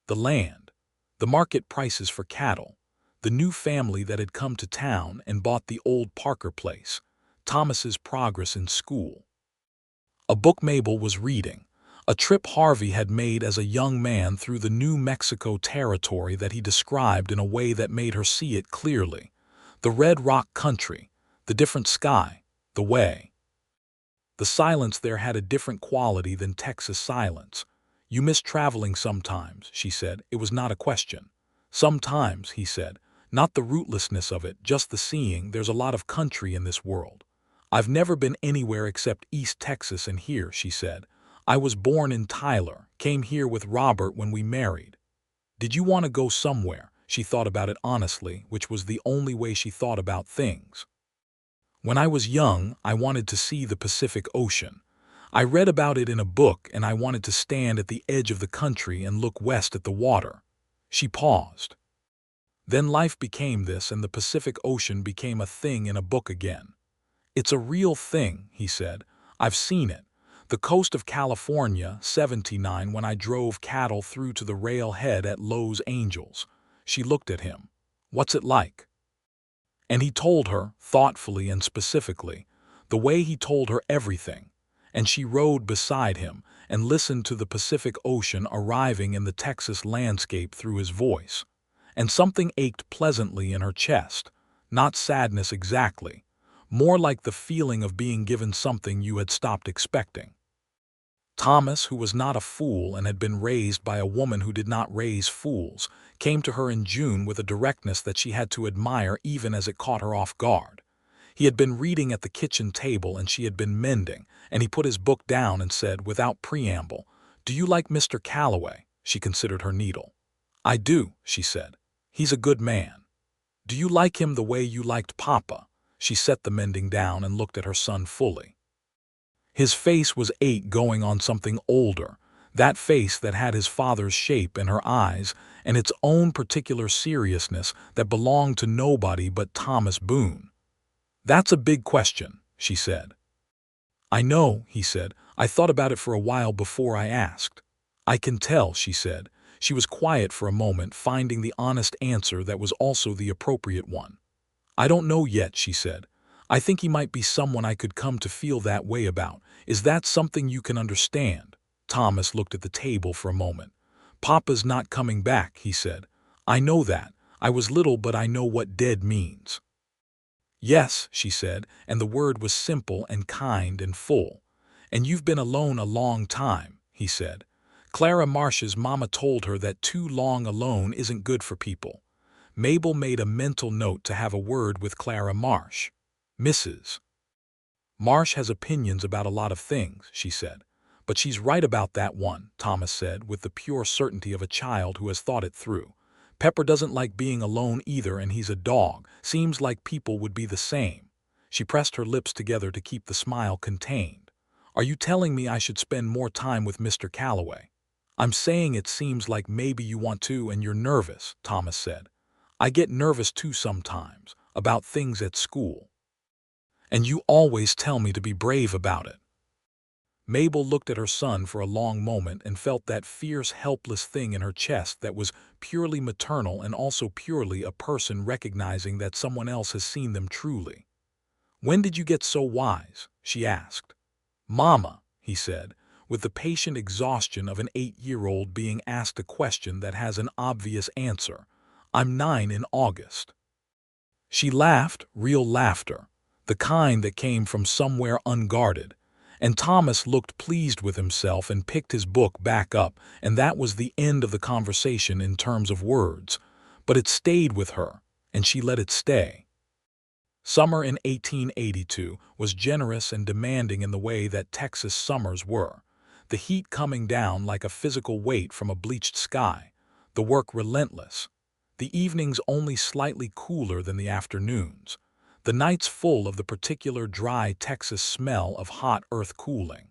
the land, the market prices for cattle, the new family that had come to town and bought the old Parker place, Thomas's progress in school, a book Mabel was reading, a trip Harvey had made as a young man through the New Mexico territory that he described in a way that made her see it clearly: the red rock country, the different sky, the way. The silence there had a different quality than Texas silence. "You miss traveling sometimes," she said. It was not a question. "Sometimes," he said. "Not the rootlessness of it, just the seeing. There's a lot of country in this world." "I've never been anywhere except East Texas and here," she said. "I was born in Tyler, came here with Robert when we married." "Did you want to go somewhere?" She thought about it honestly, which was the only way she thought about things. "When I was young, I wanted to see the Pacific Ocean. I read about it in a book, and I wanted to stand at the edge of the country and look west at the water." She paused. "Then life became this, and the Pacific Ocean became a thing in a book again." "It's a real thing," he said. "I've seen it. The coast of California, 79, when I drove cattle through to the railhead at Los Angeles." She looked at him. "What's it like?" And he told her, thoughtfully and specifically, the way he told her everything, and she rode beside him and listened to the Pacific Ocean arriving in the Texas landscape through his voice. And something ached pleasantly in her chest, not sadness exactly, more like the feeling of being given something you had stopped expecting. Thomas, who was not a fool and had been raised by a woman who did not raise fools, came to her in June with a directness that she had to admire even as it caught her off guard. He had been reading at the kitchen table and she had been mending, and he put his book down and said, without preamble, "Do you like Mr. Calloway?" She considered her needle. "I do," she said. "He's a good man." "Do you like him the way you liked Papa?" She set the mending down and looked at her son fully. His face was going on something older, that face that had his father's shape in her eyes and its own particular seriousness that belonged to nobody but Thomas Boone. "That's a big question," she said. "I know," he said. "I thought about it for a while before I asked." "I can tell," she said. She was quiet for a moment, finding the honest answer that was also the appropriate one. "I don't know yet," she said. "I think he might be someone I could come to feel that way about. Is that something you can understand?" Thomas looked at the table for a moment. "Papa's not coming back," he said. "I know that. I was little, but I know what dead means." "Yes," she said, and the word was simple and kind and full. "And you've been alone a long time," he said. "Clara Marsh's mama told her that too long alone isn't good for people." Mabel made a mental note to have a word with Clara Marsh. "Mrs. Marsh has opinions about a lot of things," she said. "But she's right about that one," Thomas said, with the pure certainty of a child who has thought it through. "Pepper doesn't like being alone either, and he's a dog. Seems like people would be the same." She pressed her lips together to keep the smile contained. "Are you telling me I should spend more time with Mr. Calloway?" "I'm saying it seems like maybe you want to and you're nervous," Thomas said. "I get nervous too sometimes, about things at school. And you always tell me to be brave about it." Mabel looked at her son for a long moment and felt that fierce, helpless thing in her chest that was purely maternal and also purely a person recognizing that someone else has seen them truly. "When did you get so wise?" she asked. "Mama," he said, with the patient exhaustion of an 8-year-old being asked a question that has an obvious answer. "I'm 9 in August." She laughed, real laughter, the kind that came from somewhere unguarded, and Thomas looked pleased with himself and picked his book back up, and that was the end of the conversation in terms of words, but it stayed with her, and she let it stay. Summer in 1882 was generous and demanding in the way that Texas summers were, the heat coming down like a physical weight from a bleached sky, the work relentless, the evenings only slightly cooler than the afternoons, the nights full of the particular dry Texas smell of hot earth cooling.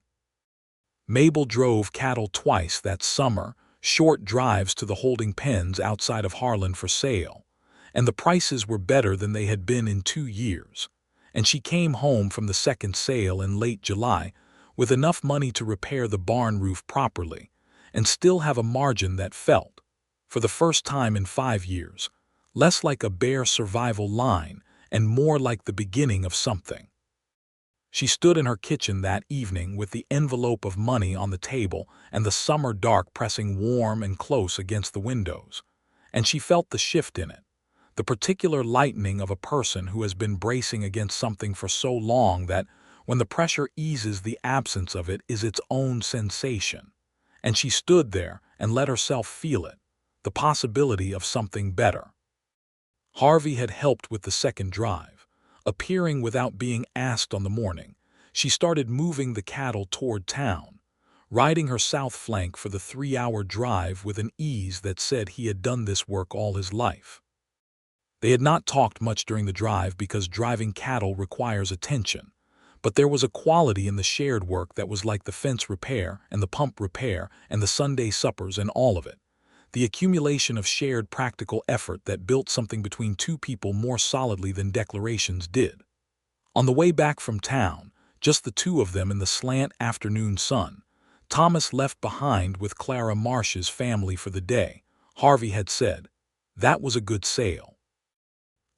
Mabel drove cattle twice that summer, short drives to the holding pens outside of Harlan for sale, and the prices were better than they had been in 2 years, and she came home from the second sale in late July with enough money to repair the barn roof properly, and still have a margin that felt, for the first time in 5 years, less like a bare survival line and more like the beginning of something. She stood in her kitchen that evening with the envelope of money on the table and the summer dark pressing warm and close against the windows, and she felt the shift in it, the particular lightening of a person who has been bracing against something for so long that, when the pressure eases, the absence of it is its own sensation. And she stood there and let herself feel it, the possibility of something better. Harvey had helped with the second drive. Appearing without being asked on the morning, she started moving the cattle toward town, riding her south flank for the 3-hour drive with an ease that said he had done this work all his life. They had not talked much during the drive because driving cattle requires attention, but there was a quality in the shared work that was like the fence repair and the pump repair and the Sunday suppers and all of it, the accumulation of shared practical effort that built something between two people more solidly than declarations did. On the way back from town, just the two of them in the slant afternoon sun, Thomas left behind with Clara Marsh's family for the day. Harvey had said, "That was a good sale."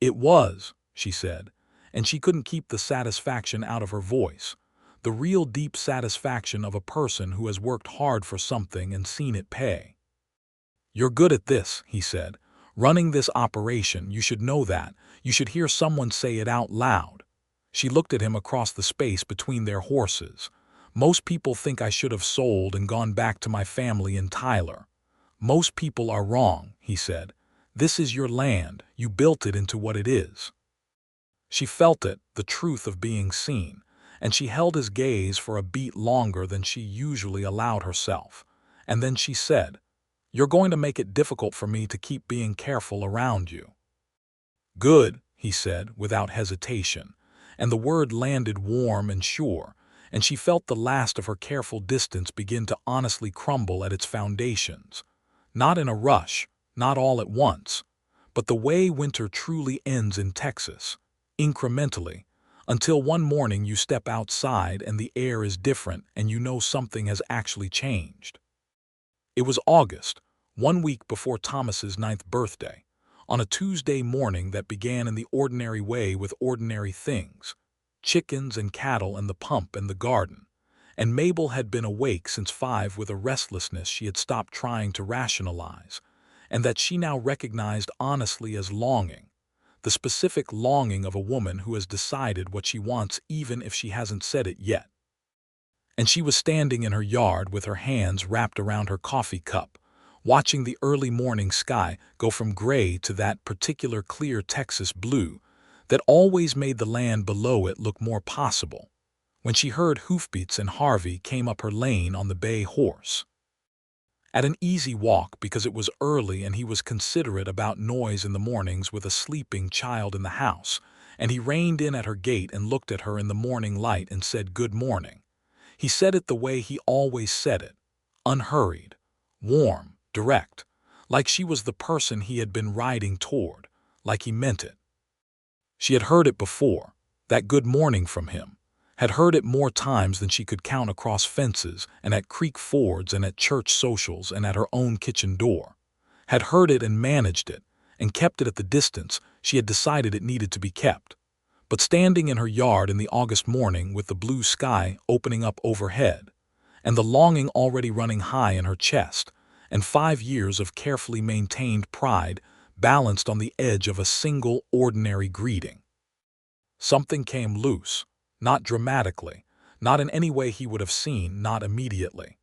"It was," she said, and she couldn't keep the satisfaction out of her voice, the real deep satisfaction of a person who has worked hard for something and seen it pay. "You're good at this," he said. "Running this operation, you should know that. You should hear someone say it out loud." She looked at him across the space between their horses. "Most people think I should have sold and gone back to my family in Tyler." "Most people are wrong," he said. "This is your land. You built it into what it is." She felt it, the truth of being seen, and she held his gaze for a beat longer than she usually allowed herself. And then she said, "You're going to make it difficult for me to keep being careful around you." "Good," he said, without hesitation, and the word landed warm and sure, and she felt the last of her careful distance begin to honestly crumble at its foundations. Not in a rush, not all at once, but the way winter truly ends in Texas, incrementally, until one morning you step outside and the air is different and you know something has actually changed. It was August, 1 week before Thomas's 9th birthday, on a Tuesday morning that began in the ordinary way with ordinary things, chickens and cattle and the pump and the garden, and Mabel had been awake since 5 with a restlessness she had stopped trying to rationalize, and that she now recognized honestly as longing, the specific longing of a woman who has decided what she wants even if she hasn't said it yet. And she was standing in her yard with her hands wrapped around her coffee cup, watching the early morning sky go from gray to that particular clear Texas blue that always made the land below it look more possible, when she heard hoofbeats and Harvey came up her lane on the bay horse. At an easy walk because it was early and he was considerate about noise in the mornings with a sleeping child in the house, and he reined in at her gate and looked at her in the morning light and said good morning. He said it the way he always said it, unhurried, warm, direct, like she was the person he had been riding toward, like he meant it. She had heard it before, that good morning from him, had heard it more times than she could count across fences and at creek fords and at church socials and at her own kitchen door, had heard it and managed it, and kept it at the distance she had decided it needed to be kept. But standing in her yard in the August morning with the blue sky opening up overhead, and the longing already running high in her chest, and 5 years of carefully maintained pride balanced on the edge of a single ordinary greeting, something came loose. Not dramatically, not in any way he would have seen, not immediately.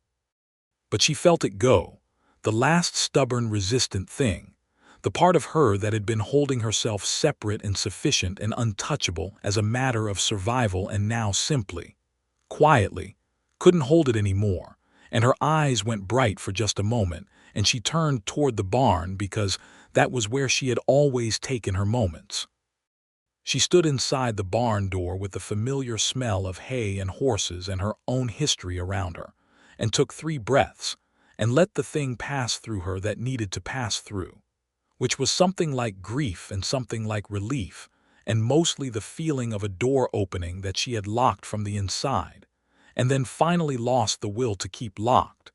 But she felt it go, the last stubborn, resistant thing, the part of her that had been holding herself separate and sufficient and untouchable as a matter of survival and now simply, quietly, couldn't hold it anymore, and her eyes went bright for just a moment, and she turned toward the barn because that was where she had always taken her moments. She stood inside the barn door with the familiar smell of hay and horses and her own history around her, and took 3 breaths, and let the thing pass through her that needed to pass through, which was something like grief and something like relief, and mostly the feeling of a door opening that she had locked from the inside, and then finally lost the will to keep locked.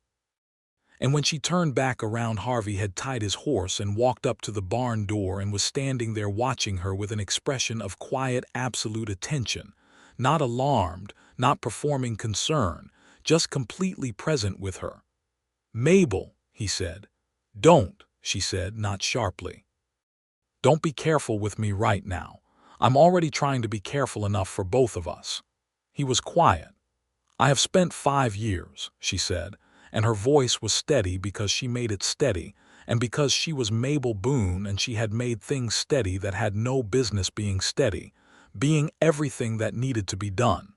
And when she turned back around, Harvey had tied his horse and walked up to the barn door and was standing there watching her with an expression of quiet, absolute attention, not alarmed, not performing concern, just completely present with her. "Mabel," he said. "Don't," she said, not sharply. "Don't be careful with me right now. I'm already trying to be careful enough for both of us." He was quiet. "I have spent 5 years," she said, and her voice was steady because she made it steady, and because she was Mabel Boone and she had made things steady that had no business being steady, being everything that needed to be done.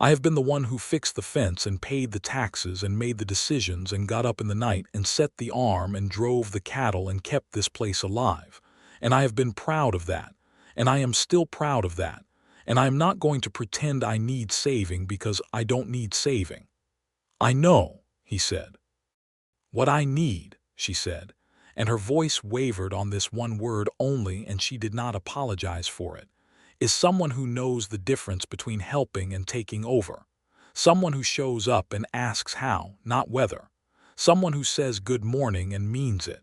"I have been the one who fixed the fence and paid the taxes and made the decisions and got up in the night and set the arm and drove the cattle and kept this place alive. And I have been proud of that, and I am still proud of that, and I am not going to pretend I need saving because I don't need saving." "I know," he said. "What I need," she said, and her voice wavered on this one word only, and she did not apologize for it, "is someone who knows the difference between helping and taking over. Someone who shows up and asks how, not whether. Someone who says good morning and means it."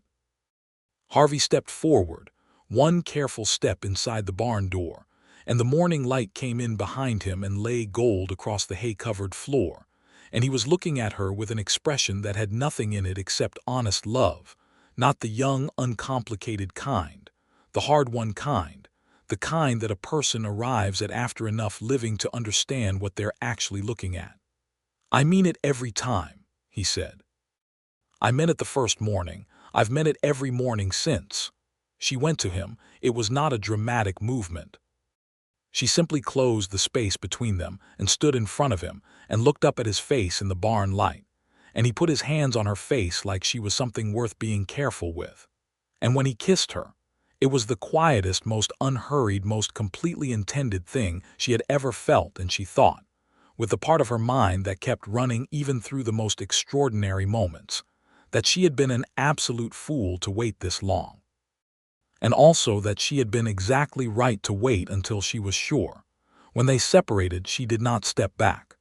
Harvey stepped forward, one careful step inside the barn door, and the morning light came in behind him and lay gold across the hay-covered floor, and he was looking at her with an expression that had nothing in it except honest love, not the young, uncomplicated kind, the hard-won kind, the kind that a person arrives at after enough living to understand what they're actually looking at. "I mean it every time," he said. "I meant it the first morning. I've meant it every morning since." She went to him. It was not a dramatic movement. She simply closed the space between them and stood in front of him and looked up at his face in the barn light, and he put his hands on her face like she was something worth being careful with. And when he kissed her, it was the quietest, most unhurried, most completely intended thing she had ever felt, and she thought, with the part of her mind that kept running even through the most extraordinary moments, that she had been an absolute fool to wait this long. And also that she had been exactly right to wait until she was sure. When they separated, she did not step back.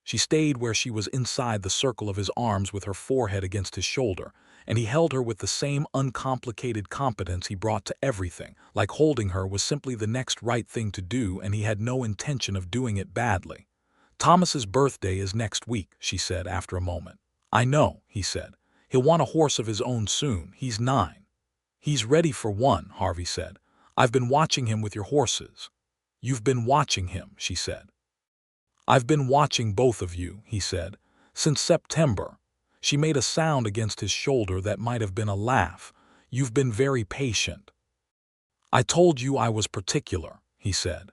She stayed where she was inside the circle of his arms with her forehead against his shoulder, and he held her with the same uncomplicated competence he brought to everything, like holding her was simply the next right thing to do and he had no intention of doing it badly. "Thomas's birthday is next week," she said after a moment. "I know," he said. "He'll want a horse of his own soon. He's 9. "He's ready for one," Harvey said. "I've been watching him with your horses." "You've been watching him," she said. "I've been watching both of you," he said, "since September." She made a sound against his shoulder that might have been a laugh. "You've been very patient." "I told you I was particular," he said.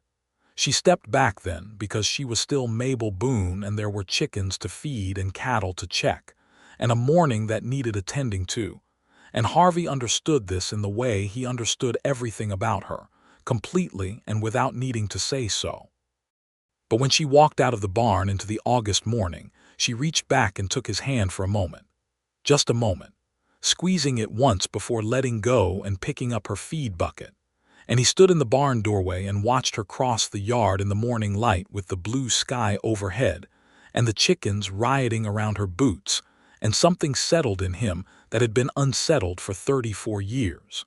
She stepped back then because she was still Mabel Boone and there were chickens to feed and cattle to check, and a morning that needed attending to. And Harvey understood this in the way he understood everything about her, completely and without needing to say so. But when she walked out of the barn into the August morning, she reached back and took his hand for a moment. Just a moment, squeezing it once before letting go and picking up her feed bucket. And he stood in the barn doorway and watched her cross the yard in the morning light with the blue sky overhead, and the chickens rioting around her boots, and something settled in him that had been unsettled for 34 years.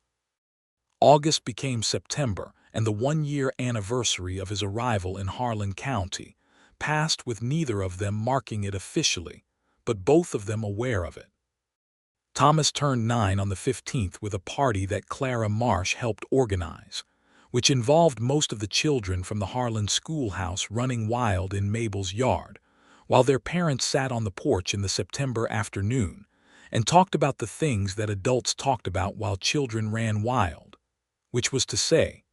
August became September, and the 1-year anniversary of his arrival in Harlan County passed with neither of them marking it officially, but both of them aware of it. Thomas turned 9 on the 15th with a party that Clara Marsh helped organize, which involved most of the children from the Harlan schoolhouse running wild in Mabel's yard, while their parents sat on the porch in the September afternoon and talked about the things that adults talked about while children ran wild, which was to say,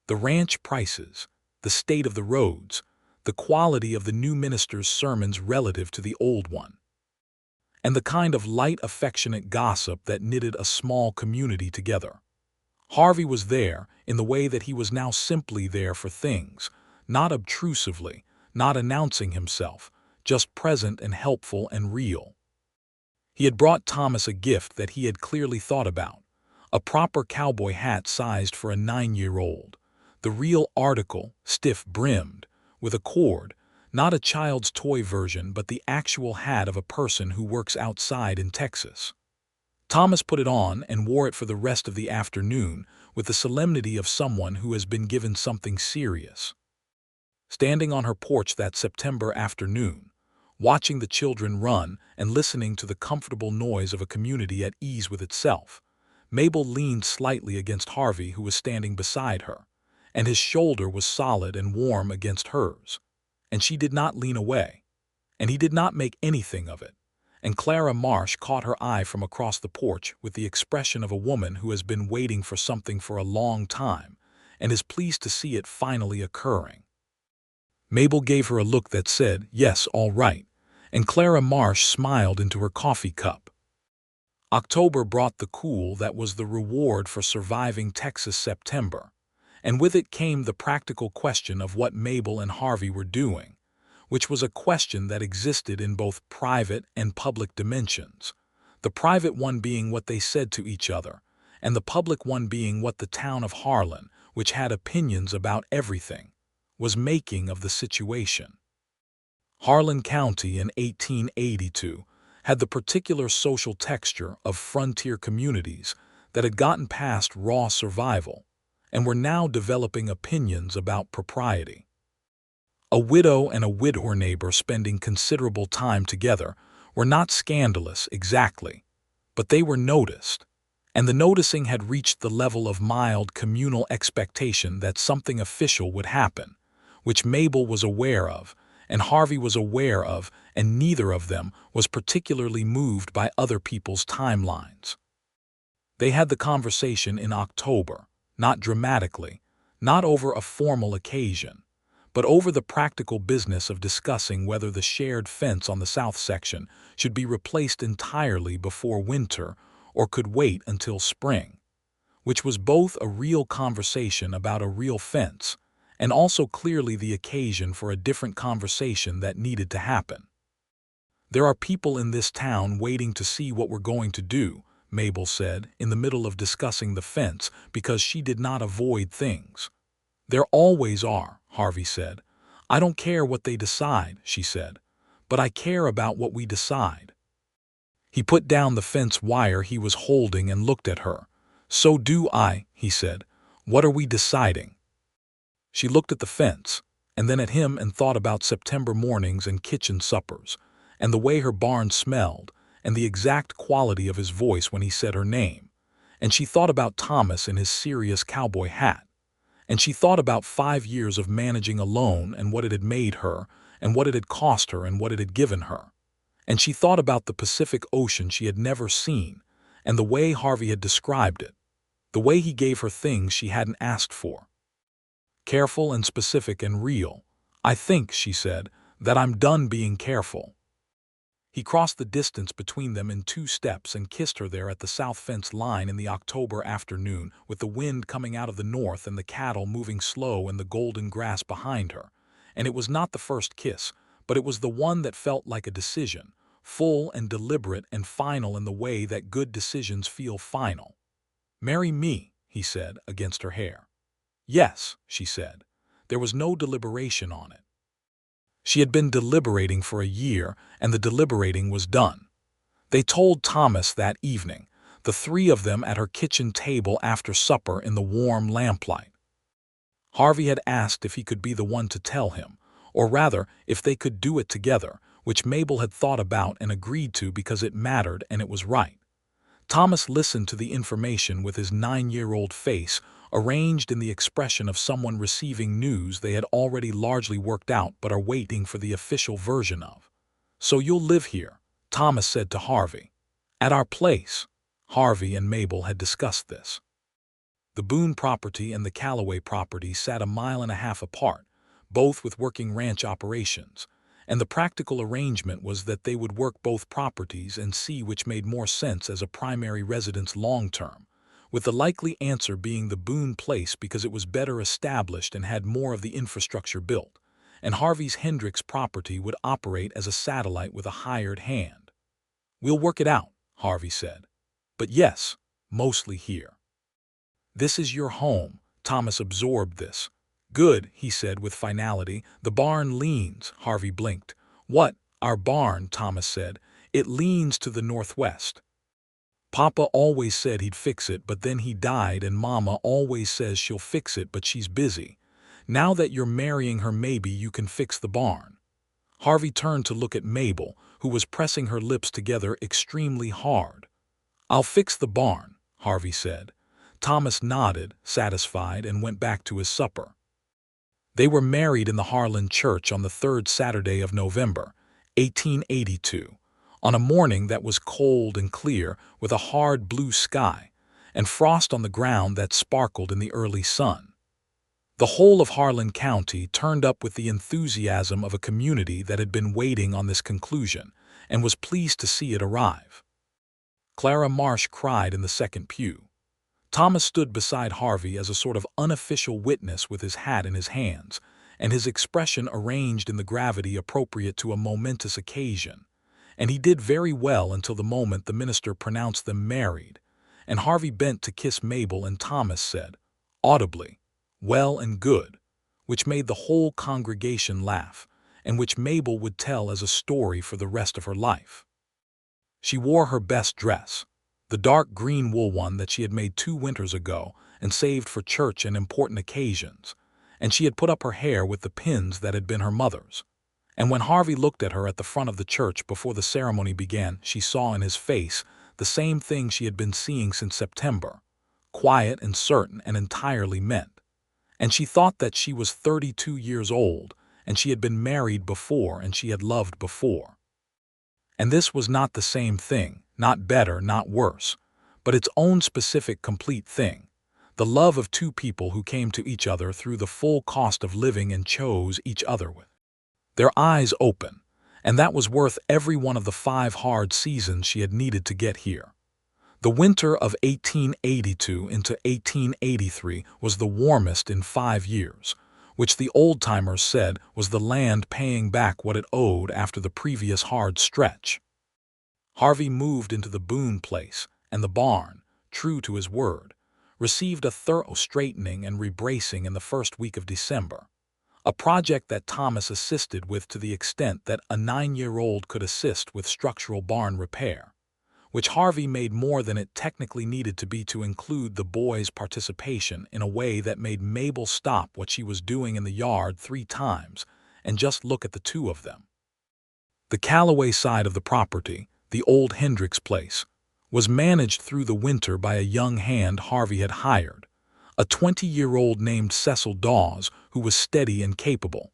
the ranch prices, the state of the roads, the quality of the new minister's sermons relative to the old one, and the kind of light, affectionate gossip that knitted a small community together. Harvey was there in the way that he was now simply there for things, not obtrusively, not announcing himself, just present and helpful and real. He had brought Thomas a gift that he had clearly thought about, a proper cowboy hat sized for a 9-year-old, the real article, stiff-brimmed, with a cord, Not a child's toy version, but the actual hat of a person who works outside in Texas. Thomas put it on and wore it for the rest of the afternoon with the solemnity of someone who has been given something serious. Standing on her porch that September afternoon, watching the children run and listening to the comfortable noise of a community at ease with itself, Mabel leaned slightly against Harvey, who was standing beside her, and his shoulder was solid and warm against hers. And she did not lean away, and he did not make anything of it. And Clara Marsh caught her eye from across the porch with the expression of a woman who has been waiting for something for a long time and is pleased to see it finally occurring. Mabel gave her a look that said, "Yes, all right," and Clara Marsh smiled into her coffee cup. October brought the cool that was the reward for surviving Texas September, and with it came the practical question of what Mabel and Harvey were doing, which was a question that existed in both private and public dimensions, the private one being what they said to each other, and the public one being what the town of Harlan, which had opinions about everything, was making of the situation. Harlan County in 1882 had the particular social texture of frontier communities that had gotten past raw survival and were now developing opinions about propriety. A widow and a widower neighbor spending considerable time together were not scandalous exactly, but they were noticed, and the noticing had reached the level of mild communal expectation that something official would happen, which Mabel was aware of, and Harvey was aware of, and neither of them was particularly moved by other people's timelines. They had the conversation in October, not dramatically, not over a formal occasion, but over the practical business of discussing whether the shared fence on the south section should be replaced entirely before winter or could wait until spring, which was both a real conversation about a real fence and also clearly the occasion for a different conversation that needed to happen. "There are people in this town waiting to see what we're going to do," Mabel said, in the middle of discussing the fence, because she did not avoid things. "There always are," Harvey said. "I don't care what they decide," she said, "but I care about what we decide." He put down the fence wire he was holding and looked at her. "So do I," he said. "What are we deciding?" She looked at the fence, and then at him, and thought about September mornings and kitchen suppers, and the way her barn smelled, and the exact quality of his voice when he said her name. And she thought about Thomas in his serious cowboy hat. And she thought about 5 years of managing alone and what it had made her, and what it had cost her and what it had given her. And she thought about the Pacific Ocean she had never seen, and the way Harvey had described it, the way he gave her things she hadn't asked for. "Careful and specific and real. I think," she said, "that I'm done being careful." He crossed the distance between them in 2 steps and kissed her there at the south fence line in the October afternoon, with the wind coming out of the north and the cattle moving slow in the golden grass behind her. And it was not the first kiss, but it was the one that felt like a decision, full and deliberate and final in the way that good decisions feel final. "Marry me," he said, against her hair. "Yes," she said. There was no deliberation on it. She had been deliberating for a year, and the deliberating was done. They told Thomas that evening, the 3 of them at her kitchen table after supper in the warm lamplight. Harvey had asked if he could be the one to tell him, or rather, if they could do it together, which Mabel had thought about and agreed to because it mattered and it was right. Thomas listened to the information with his 9-year-old face arranged in the expression of someone receiving news they had already largely worked out but are waiting for the official version of. "So you'll live here," Thomas said to Harvey. "At our place." Harvey and Mabel had discussed this. The Boone property and the Calloway property sat a mile and a half apart, both with working ranch operations, and the practical arrangement was that they would work both properties and see which made more sense as a primary residence long-term, with the likely answer being the Boone place because it was better established and had more of the infrastructure built, and Harvey's Hendricks property would operate as a satellite with a hired hand. "We'll work it out," Harvey said. "But yes, mostly here." "This is your home," Thomas absorbed this. Good, he said with finality. The barn leans, Harvey blinked. What? Our barn, Thomas said. It leans to the northwest. Papa always said he'd fix it, but then he died, and Mama always says she'll fix it, but she's busy. Now that you're marrying her, maybe you can fix the barn. Harvey turned to look at Mabel, who was pressing her lips together extremely hard. I'll fix the barn, Harvey said. Thomas nodded, satisfied, and went back to his supper. They were married in the Harlan church on the 3rd Saturday of November, 1882, on a morning that was cold and clear with a hard blue sky and frost on the ground that sparkled in the early sun. The whole of Harlan County turned up with the enthusiasm of a community that had been waiting on this conclusion and was pleased to see it arrive. Clara Marsh cried in the second pew. Thomas stood beside Harvey as a sort of unofficial witness with his hat in his hands, and his expression arranged in the gravity appropriate to a momentous occasion. And he did very well until the moment the minister pronounced them married, and Harvey bent to kiss Mabel, and Thomas said, audibly, well and good, which made the whole congregation laugh, and which Mabel would tell as a story for the rest of her life. She wore her best dress, the dark green wool one that she had made 2 winters ago and saved for church and important occasions, and she had put up her hair with the pins that had been her mother's. And when Harvey looked at her at the front of the church before the ceremony began, she saw in his face the same thing she had been seeing since September, quiet and certain and entirely meant. And she thought that she was 32 years old, and she had been married before, and she had loved before. And this was not the same thing, not better, not worse, but its own specific complete thing, the love of 2 people who came to each other through the full cost of living and chose each other with their eyes open, and that was worth every one of the 5 hard seasons she had needed to get here. The winter of 1882 into 1883 was the warmest in 5 years, which the old-timers said was the land paying back what it owed after the previous hard stretch. Harvey moved into the Boone place, and the barn, true to his word, received a thorough straightening and rebracing in the first week of December, a project that Thomas assisted with to the extent that a 9-year-old could assist with structural barn repair, which Harvey made more than it technically needed to be to include the boys' participation in a way that made Mabel stop what she was doing in the yard 3 times and just look at the 2 of them. The Calloway side of the property, the old Hendricks place, was managed through the winter by a young hand Harvey had hired, a 20-year-old named Cecil Dawes, who was steady and capable,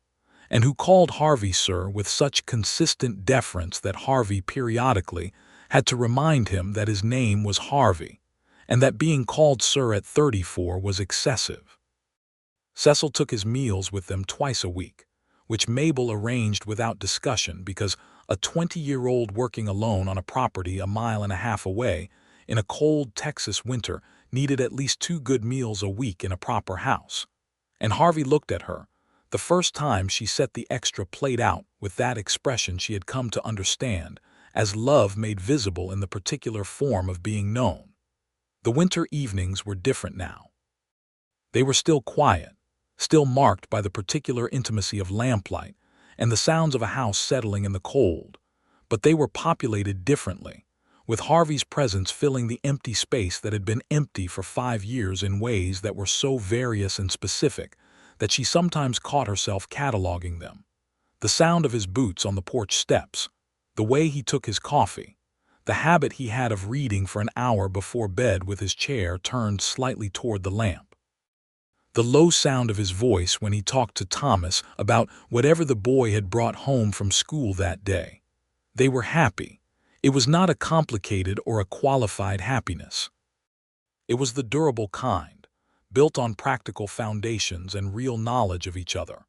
and who called Harvey sir with such consistent deference that Harvey periodically had to remind him that his name was Harvey, and that being called sir at 34 was excessive. Cecil took his meals with them twice a week, which Mabel arranged without discussion because a 20-year-old working alone on a property a mile and a half away in a cold Texas winter needed at least 2 good meals a week in a proper house. And Harvey looked at her, the first time she set the extra plate out, with that expression she had come to understand as love made visible in the particular form of being known. The winter evenings were different now. They were still quiet, still marked by the particular intimacy of lamplight and the sounds of a house settling in the cold, but they were populated differently, with Harvey's presence filling the empty space that had been empty for 5 years in ways that were so various and specific that she sometimes caught herself cataloging them. The sound of his boots on the porch steps, the way he took his coffee, the habit he had of reading for an hour before bed with his chair turned slightly toward the lamp, the low sound of his voice when he talked to Thomas about whatever the boy had brought home from school that day. They were happy. It was not a complicated or a qualified happiness. It was the durable kind, built on practical foundations and real knowledge of each other,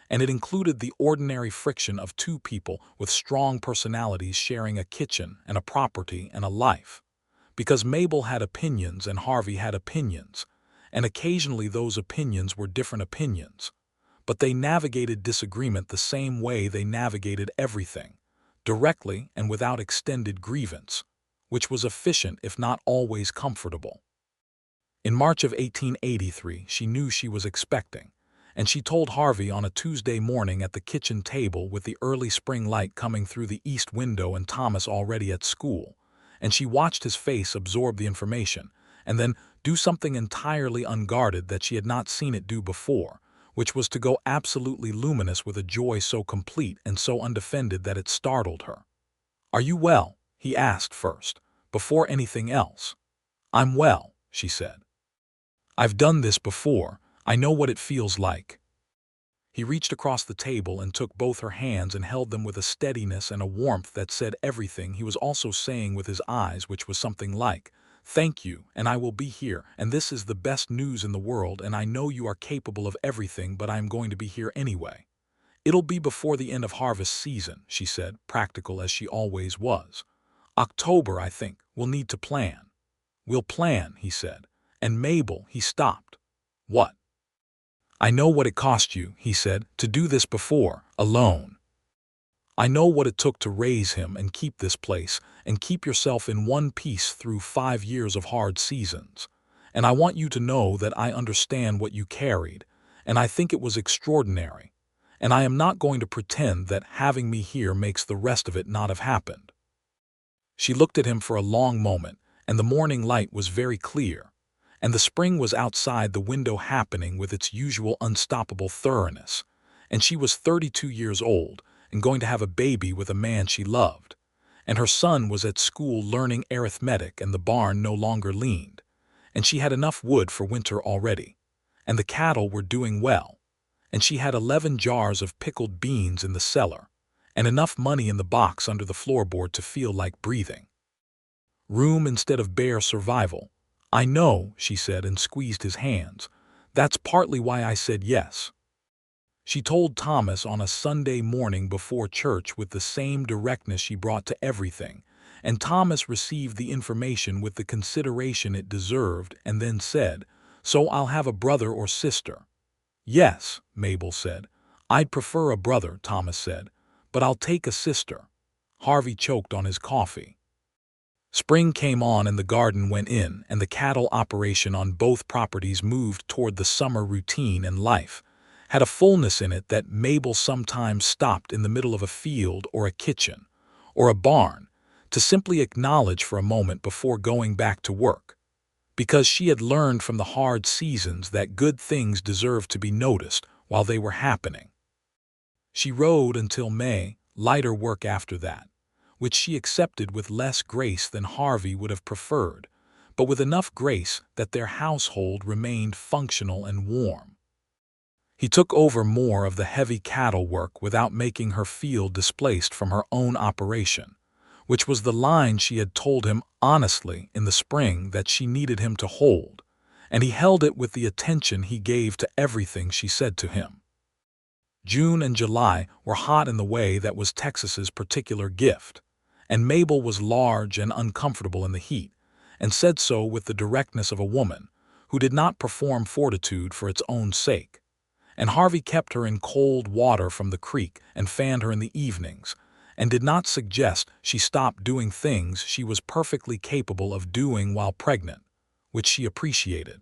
and it included the ordinary friction of 2 people with strong personalities sharing a kitchen and a property and a life, because Mabel had opinions and Harvey had opinions, and occasionally those opinions were different opinions, but they navigated disagreement the same way they navigated everything, directly and without extended grievance, which was efficient if not always comfortable. In March of 1883, she knew she was expecting, and she told Harvey on a Tuesday morning at the kitchen table with the early spring light coming through the east window and Thomas already at school, and she watched his face absorb the information, and then do something entirely unguarded that she had not seen it do before, which was to go absolutely luminous with a joy so complete and so undefended that it startled her. "Are you well?" he asked first, before anything else. "I'm well," she said. "I've done this before. I know what it feels like." He reached across the table and took both her hands and held them with a steadiness and a warmth that said everything he was also saying with his eyes, which was something like, "Thank you, and I will be here, and this is the best news in the world, and I know you are capable of everything, but I am going to be here anyway. It'll be before the end of harvest season," she said, practical as she always was. "October, I think. We'll need to plan." "We'll plan," he said. "And Mabel," he stopped. "What?" "I know what it cost you," he said, "to do this before, alone. I know what it took to raise him and keep this place and keep yourself in one piece through 5 years of hard seasons. And I want you to know that I understand what you carried, and I think it was extraordinary. And I am not going to pretend that having me here makes the rest of it not have happened." She looked at him for a long moment, and the morning light was very clear, and the spring was outside the window happening with its usual unstoppable thoroughness, and she was 32 years old and going to have a baby with a man she loved, and her son was at school learning arithmetic and the barn no longer leaned, and she had enough wood for winter already, and the cattle were doing well, and she had 11 jars of pickled beans in the cellar, and enough money in the box under the floorboard to feel like breathing. Room instead of bare survival. "I know," she said and squeezed his hands. "That's partly why I said yes." She told Thomas on a Sunday morning before church with the same directness she brought to everything, and Thomas received the information with the consideration it deserved and then said, "So I'll have a brother or sister." "Yes," Mabel said. "I'd prefer a brother," Thomas said, "but I'll take a sister." Harvey choked on his coffee. Spring came on and the garden went in, and the cattle operation on both properties moved toward the summer routine, and life had a fullness in it that Mabel sometimes stopped in the middle of a field or a kitchen or a barn to simply acknowledge for a moment before going back to work, because she had learned from the hard seasons that good things deserved to be noticed while they were happening. She rode until May, lighter work after that, which she accepted with less grace than Harvey would have preferred, but with enough grace that their household remained functional and warm. He took over more of the heavy cattle work without making her feel displaced from her own operation, which was the line she had told him honestly in the spring that she needed him to hold, and he held it with the attention he gave to everything she said to him. June and July were hot in the way that was Texas's particular gift, and Mabel was large and uncomfortable in the heat, and said so with the directness of a woman who did not perform fortitude for its own sake. And Harvey kept her in cold water from the creek and fanned her in the evenings, and did not suggest she stop doing things she was perfectly capable of doing while pregnant, which she appreciated,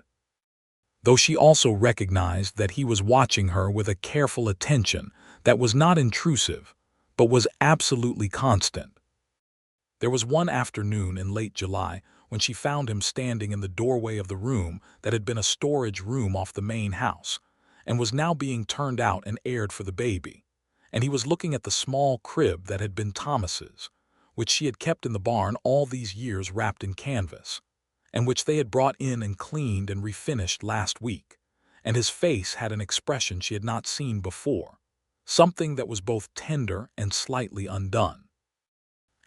though she also recognized that he was watching her with a careful attention that was not intrusive, but was absolutely constant. There was one afternoon in late July when she found him standing in the doorway of the room that had been a storage room off the main house, and was now being turned out and aired for the baby, and he was looking at the small crib that had been Thomas's, which she had kept in the barn all these years wrapped in canvas, and which they had brought in and cleaned and refinished last week, and his face had an expression she had not seen before, something that was both tender and slightly undone.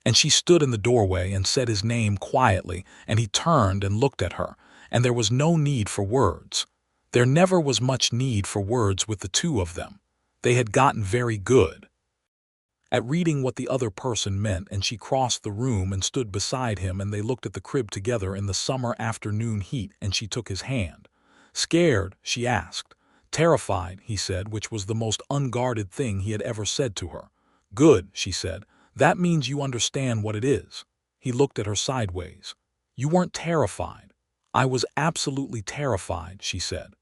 And she stood in the doorway and said his name quietly, and he turned and looked at her, and there was no need for words. There never was much need for words with the two of them. They had gotten very good at reading what the other person meant, and she crossed the room and stood beside him, and they looked at the crib together in the summer afternoon heat, and she took his hand. "Scared?" she asked. "Terrified," he said, which was the most unguarded thing he had ever said to her. "Good," she said. "That means you understand what it is." He looked at her sideways. "You weren't terrified." "I was absolutely terrified," she said.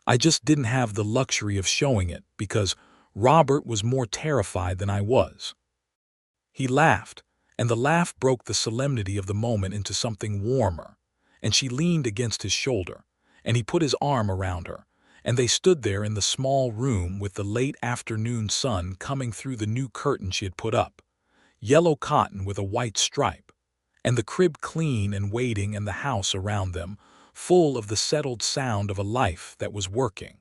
I just didn't have the luxury of showing it because Robert was more terrified than I was." He laughed, and the laugh broke the solemnity of the moment into something warmer, and she leaned against his shoulder, and he put his arm around her, and they stood there in the small room with the late afternoon sun coming through the new curtain she had put up, yellow cotton with a white stripe, and the crib clean and waiting and the house around them, full of the settled sound of a life that was working.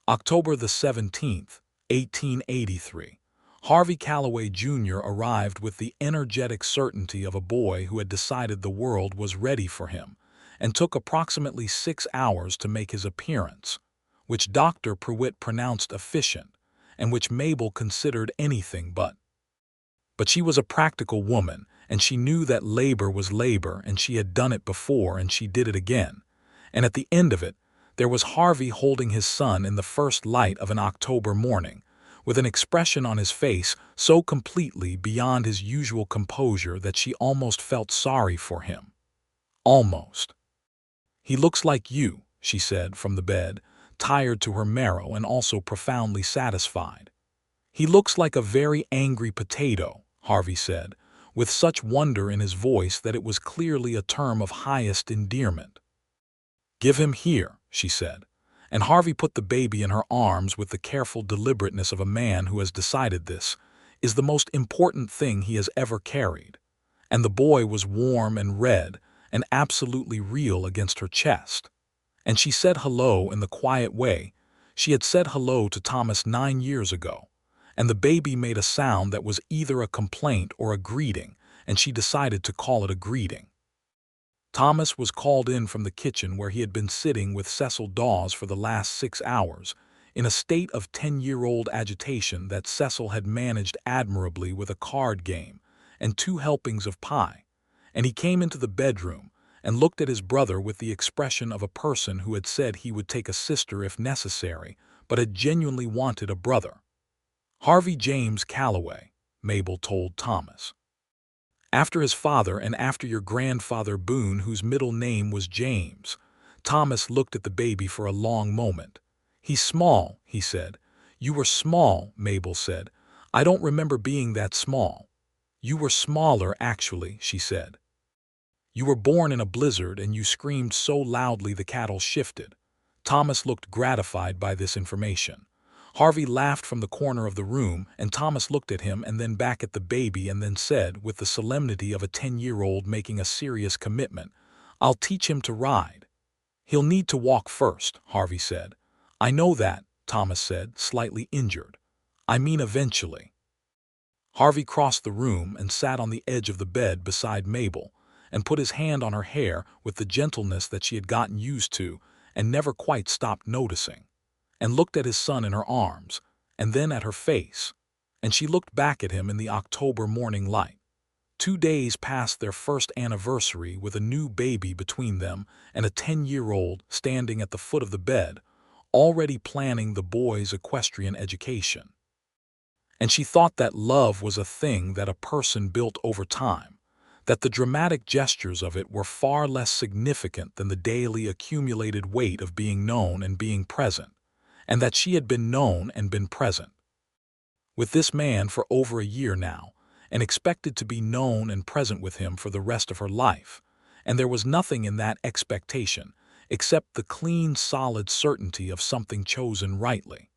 October the 17th, 1883. Harvey Calloway Jr. arrived with the energetic certainty of a boy who had decided the world was ready for him, and took approximately 6 hours to make his appearance, which Dr. Prewitt pronounced efficient, and which Mabel considered anything but. But she was a practical woman, and she knew that labor was labor, and she had done it before, and she did it again. And at the end of it, there was Harvey holding his son in the first light of an October morning, with an expression on his face so completely beyond his usual composure that she almost felt sorry for him. Almost. "He looks like you," she said from the bed, tired to her marrow and also profoundly satisfied. "He looks like a very angry potato," Harvey said, with such wonder in his voice that it was clearly a term of highest endearment. "Give him here," she said, and Harvey put the baby in her arms with the careful deliberateness of a man who has decided this is the most important thing he has ever carried. And the boy was warm and red and absolutely real against her chest. And she said hello in the quiet way she had said hello to Thomas 9 years ago, and the baby made a sound that was either a complaint or a greeting, and she decided to call it a greeting. Thomas was called in from the kitchen where he had been sitting with Cecil Dawes for the last 6 hours, in a state of 10-year-old agitation that Cecil had managed admirably with a card game and 2 helpings of pie, and he came into the bedroom and looked at his brother with the expression of a person who had said he would take a sister if necessary, but had genuinely wanted a brother. "Harvey James Calloway," Mabel told Thomas. "After his father and after your grandfather Boone, whose middle name was James." Thomas looked at the baby for a long moment. "He's small," he said. "You were small," Mabel said. "I don't remember being that small." "You were smaller, actually," she said. "You were born in a blizzard and you screamed so loudly the cattle shifted." Thomas looked gratified by this information. Harvey laughed from the corner of the room, and Thomas looked at him and then back at the baby and then said, with the solemnity of a 10-year-old making a serious commitment, "I'll teach him to ride." "He'll need to walk first," Harvey said. "I know that," Thomas said, slightly injured. "I mean eventually." Harvey crossed the room and sat on the edge of the bed beside Mabel, and put his hand on her hair with the gentleness that she had gotten used to and never quite stopped noticing, and looked at his son in her arms, and then at her face, and she looked back at him in the October morning light. 2 days past their first anniversary, with a new baby between them and a 10-year-old standing at the foot of the bed, already planning the boy's equestrian education. And she thought that love was a thing that a person built over time, that the dramatic gestures of it were far less significant than the daily accumulated weight of being known and being present, and that she had been known and been present with this man for over a year now, and expected to be known and present with him for the rest of her life, and there was nothing in that expectation except the clean, solid certainty of something chosen rightly.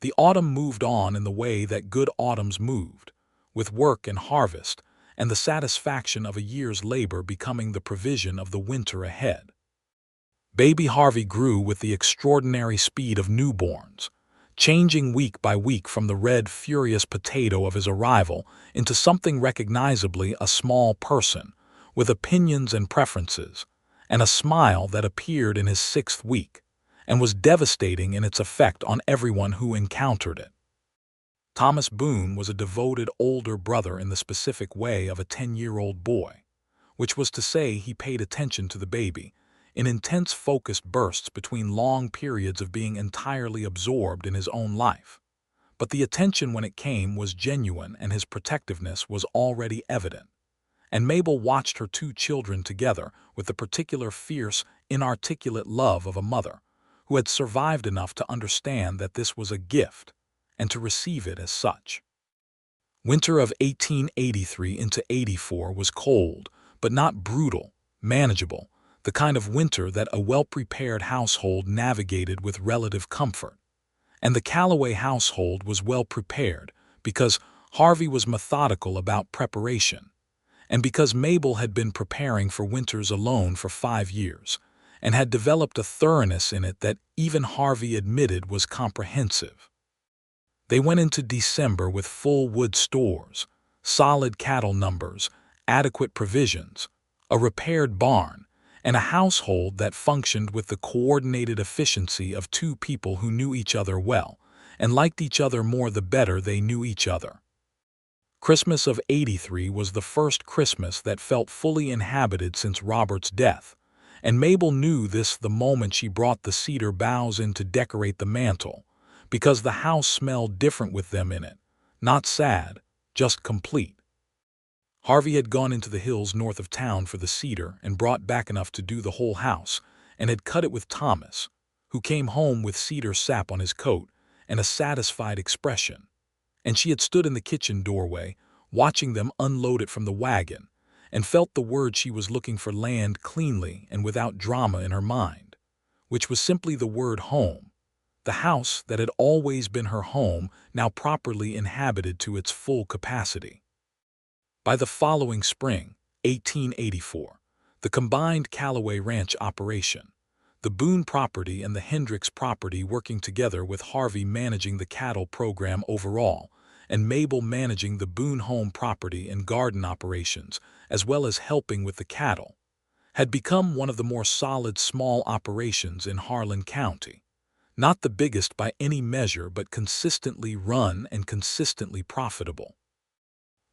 The autumn moved on in the way that good autumns moved, with work and harvest, and the satisfaction of a year's labor becoming the provision of the winter ahead. Baby Harvey grew with the extraordinary speed of newborns, changing week by week from the red, furious potato of his arrival into something recognizably a small person, with opinions and preferences, and a smile that appeared in his 6th week, and was devastating in its effect on everyone who encountered it. Thomas Boone was a devoted older brother in the specific way of a 10-year-old boy, which was to say he paid attention to the baby, in intense focused bursts between long periods of being entirely absorbed in his own life. But the attention when it came was genuine and his protectiveness was already evident. And Mabel watched her 2 children together with the particular fierce, inarticulate love of a mother, who had survived enough to understand that this was a gift and to receive it as such. Winter of 1883 into 84 was cold, but not brutal, manageable, the kind of winter that a well-prepared household navigated with relative comfort. And the Calloway household was well prepared because Harvey was methodical about preparation, and because Mabel had been preparing for winters alone for 5 years, and had developed a thoroughness in it that even Harvey admitted was comprehensive. They went into December with full wood stores, solid cattle numbers, adequate provisions, a repaired barn, and a household that functioned with the coordinated efficiency of two people who knew each other well and liked each other more the better they knew each other. Christmas of '83 was the first Christmas that felt fully inhabited since Robert's death, and Mabel knew this the moment she brought the cedar boughs in to decorate the mantel, because the house smelled different with them in it, not sad, just complete. Harvey had gone into the hills north of town for the cedar and brought back enough to do the whole house, and had cut it with Thomas, who came home with cedar sap on his coat and a satisfied expression. And she had stood in the kitchen doorway, watching them unload it from the wagon, and felt the word she was looking for land cleanly and without drama in her mind, which was simply the word home, the house that had always been her home, now properly inhabited to its full capacity. By the following spring, 1884, the combined Calloway Ranch operation, the Boone property and the Hendricks property working together with Harvey managing the cattle program overall, and Mabel managing the Boone home property and garden operations, as well as helping with the cattle, had become one of the more solid small operations in Harlan County. Not the biggest by any measure, but consistently run and consistently profitable.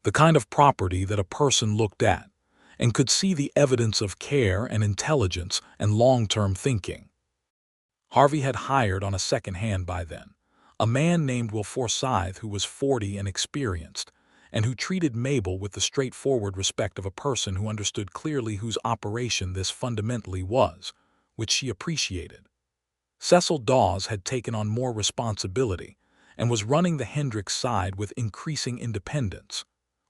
The kind of property that a person looked at and could see the evidence of care and intelligence and long-term thinking. Harvey had hired on a second hand by then a man named Will Forsyth, who was 40 and experienced, and who treated Mabel with the straightforward respect of a person who understood clearly whose operation this fundamentally was, which she appreciated. Cecil Dawes had taken on more responsibility and was running the Hendricks side with increasing independence,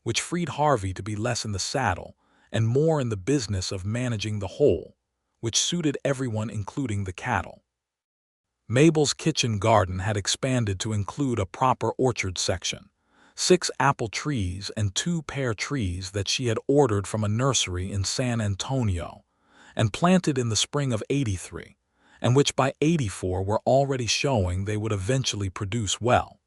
which freed Harvey to be less in the saddle and more in the business of managing the whole, which suited everyone including the cattle. Mabel's kitchen garden had expanded to include a proper orchard section, 6 apple trees and 2 pear trees that she had ordered from a nursery in San Antonio and planted in the spring of '83, and which by '84 were already showing they would eventually produce well.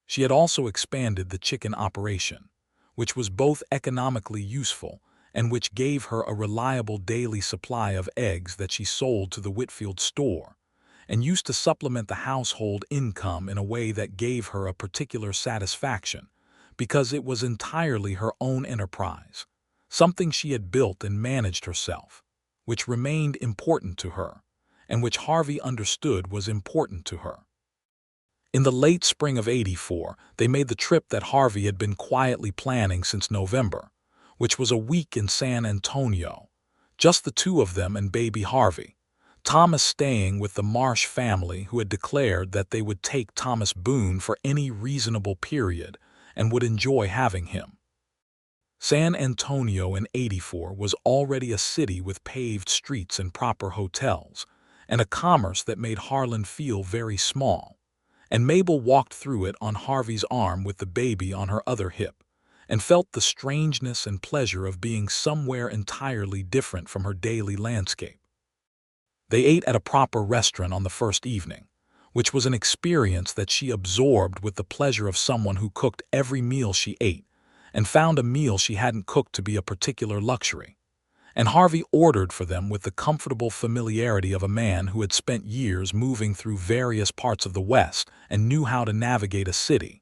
She had also expanded the chicken operation, which was both economically useful and which gave her a reliable daily supply of eggs that she sold to the Whitfield store, and used to supplement the household income in a way that gave her a particular satisfaction, because it was entirely her own enterprise, something she had built and managed herself, which remained important to her, and which Harvey understood was important to her. In the late spring of '84, they made the trip that Harvey had been quietly planning since November, which was a week in San Antonio, just the two of them and baby Harvey, Thomas staying with the Marsh family, who had declared that they would take Thomas Boone for any reasonable period and would enjoy having him. San Antonio in '84 was already a city with paved streets and proper hotels, and a commerce that made Harlan feel very small, and Mabel walked through it on Harvey's arm with the baby on her other hip, and felt the strangeness and pleasure of being somewhere entirely different from her daily landscape. They ate at a proper restaurant on the first evening, which was an experience that she absorbed with the pleasure of someone who cooked every meal she ate and found a meal she hadn't cooked to be a particular luxury. And Harvey ordered for them with the comfortable familiarity of a man who had spent years moving through various parts of the West and knew how to navigate a city.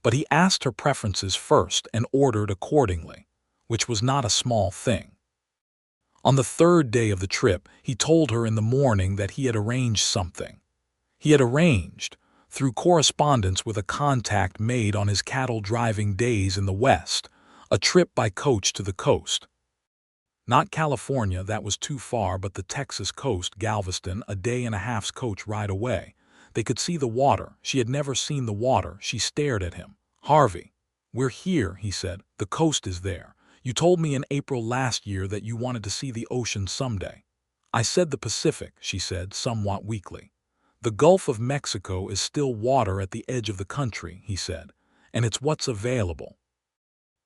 But he asked her preferences first and ordered accordingly, which was not a small thing. On the third day of the trip, he told her in the morning that he had arranged something. He had arranged, through correspondence with a contact made on his cattle driving days in the West, a trip by coach to the coast. Not California, that was too far, but the Texas coast, Galveston, a day and a half's coach ride away. They could see the water. She had never seen the water. She stared at him. "Harvey, we're here," he said. "The coast is there. You told me in April last year that you wanted to see the ocean someday." "I said the Pacific," she said, somewhat weakly. "The Gulf of Mexico is still water at the edge of the country," he said, "and it's what's available."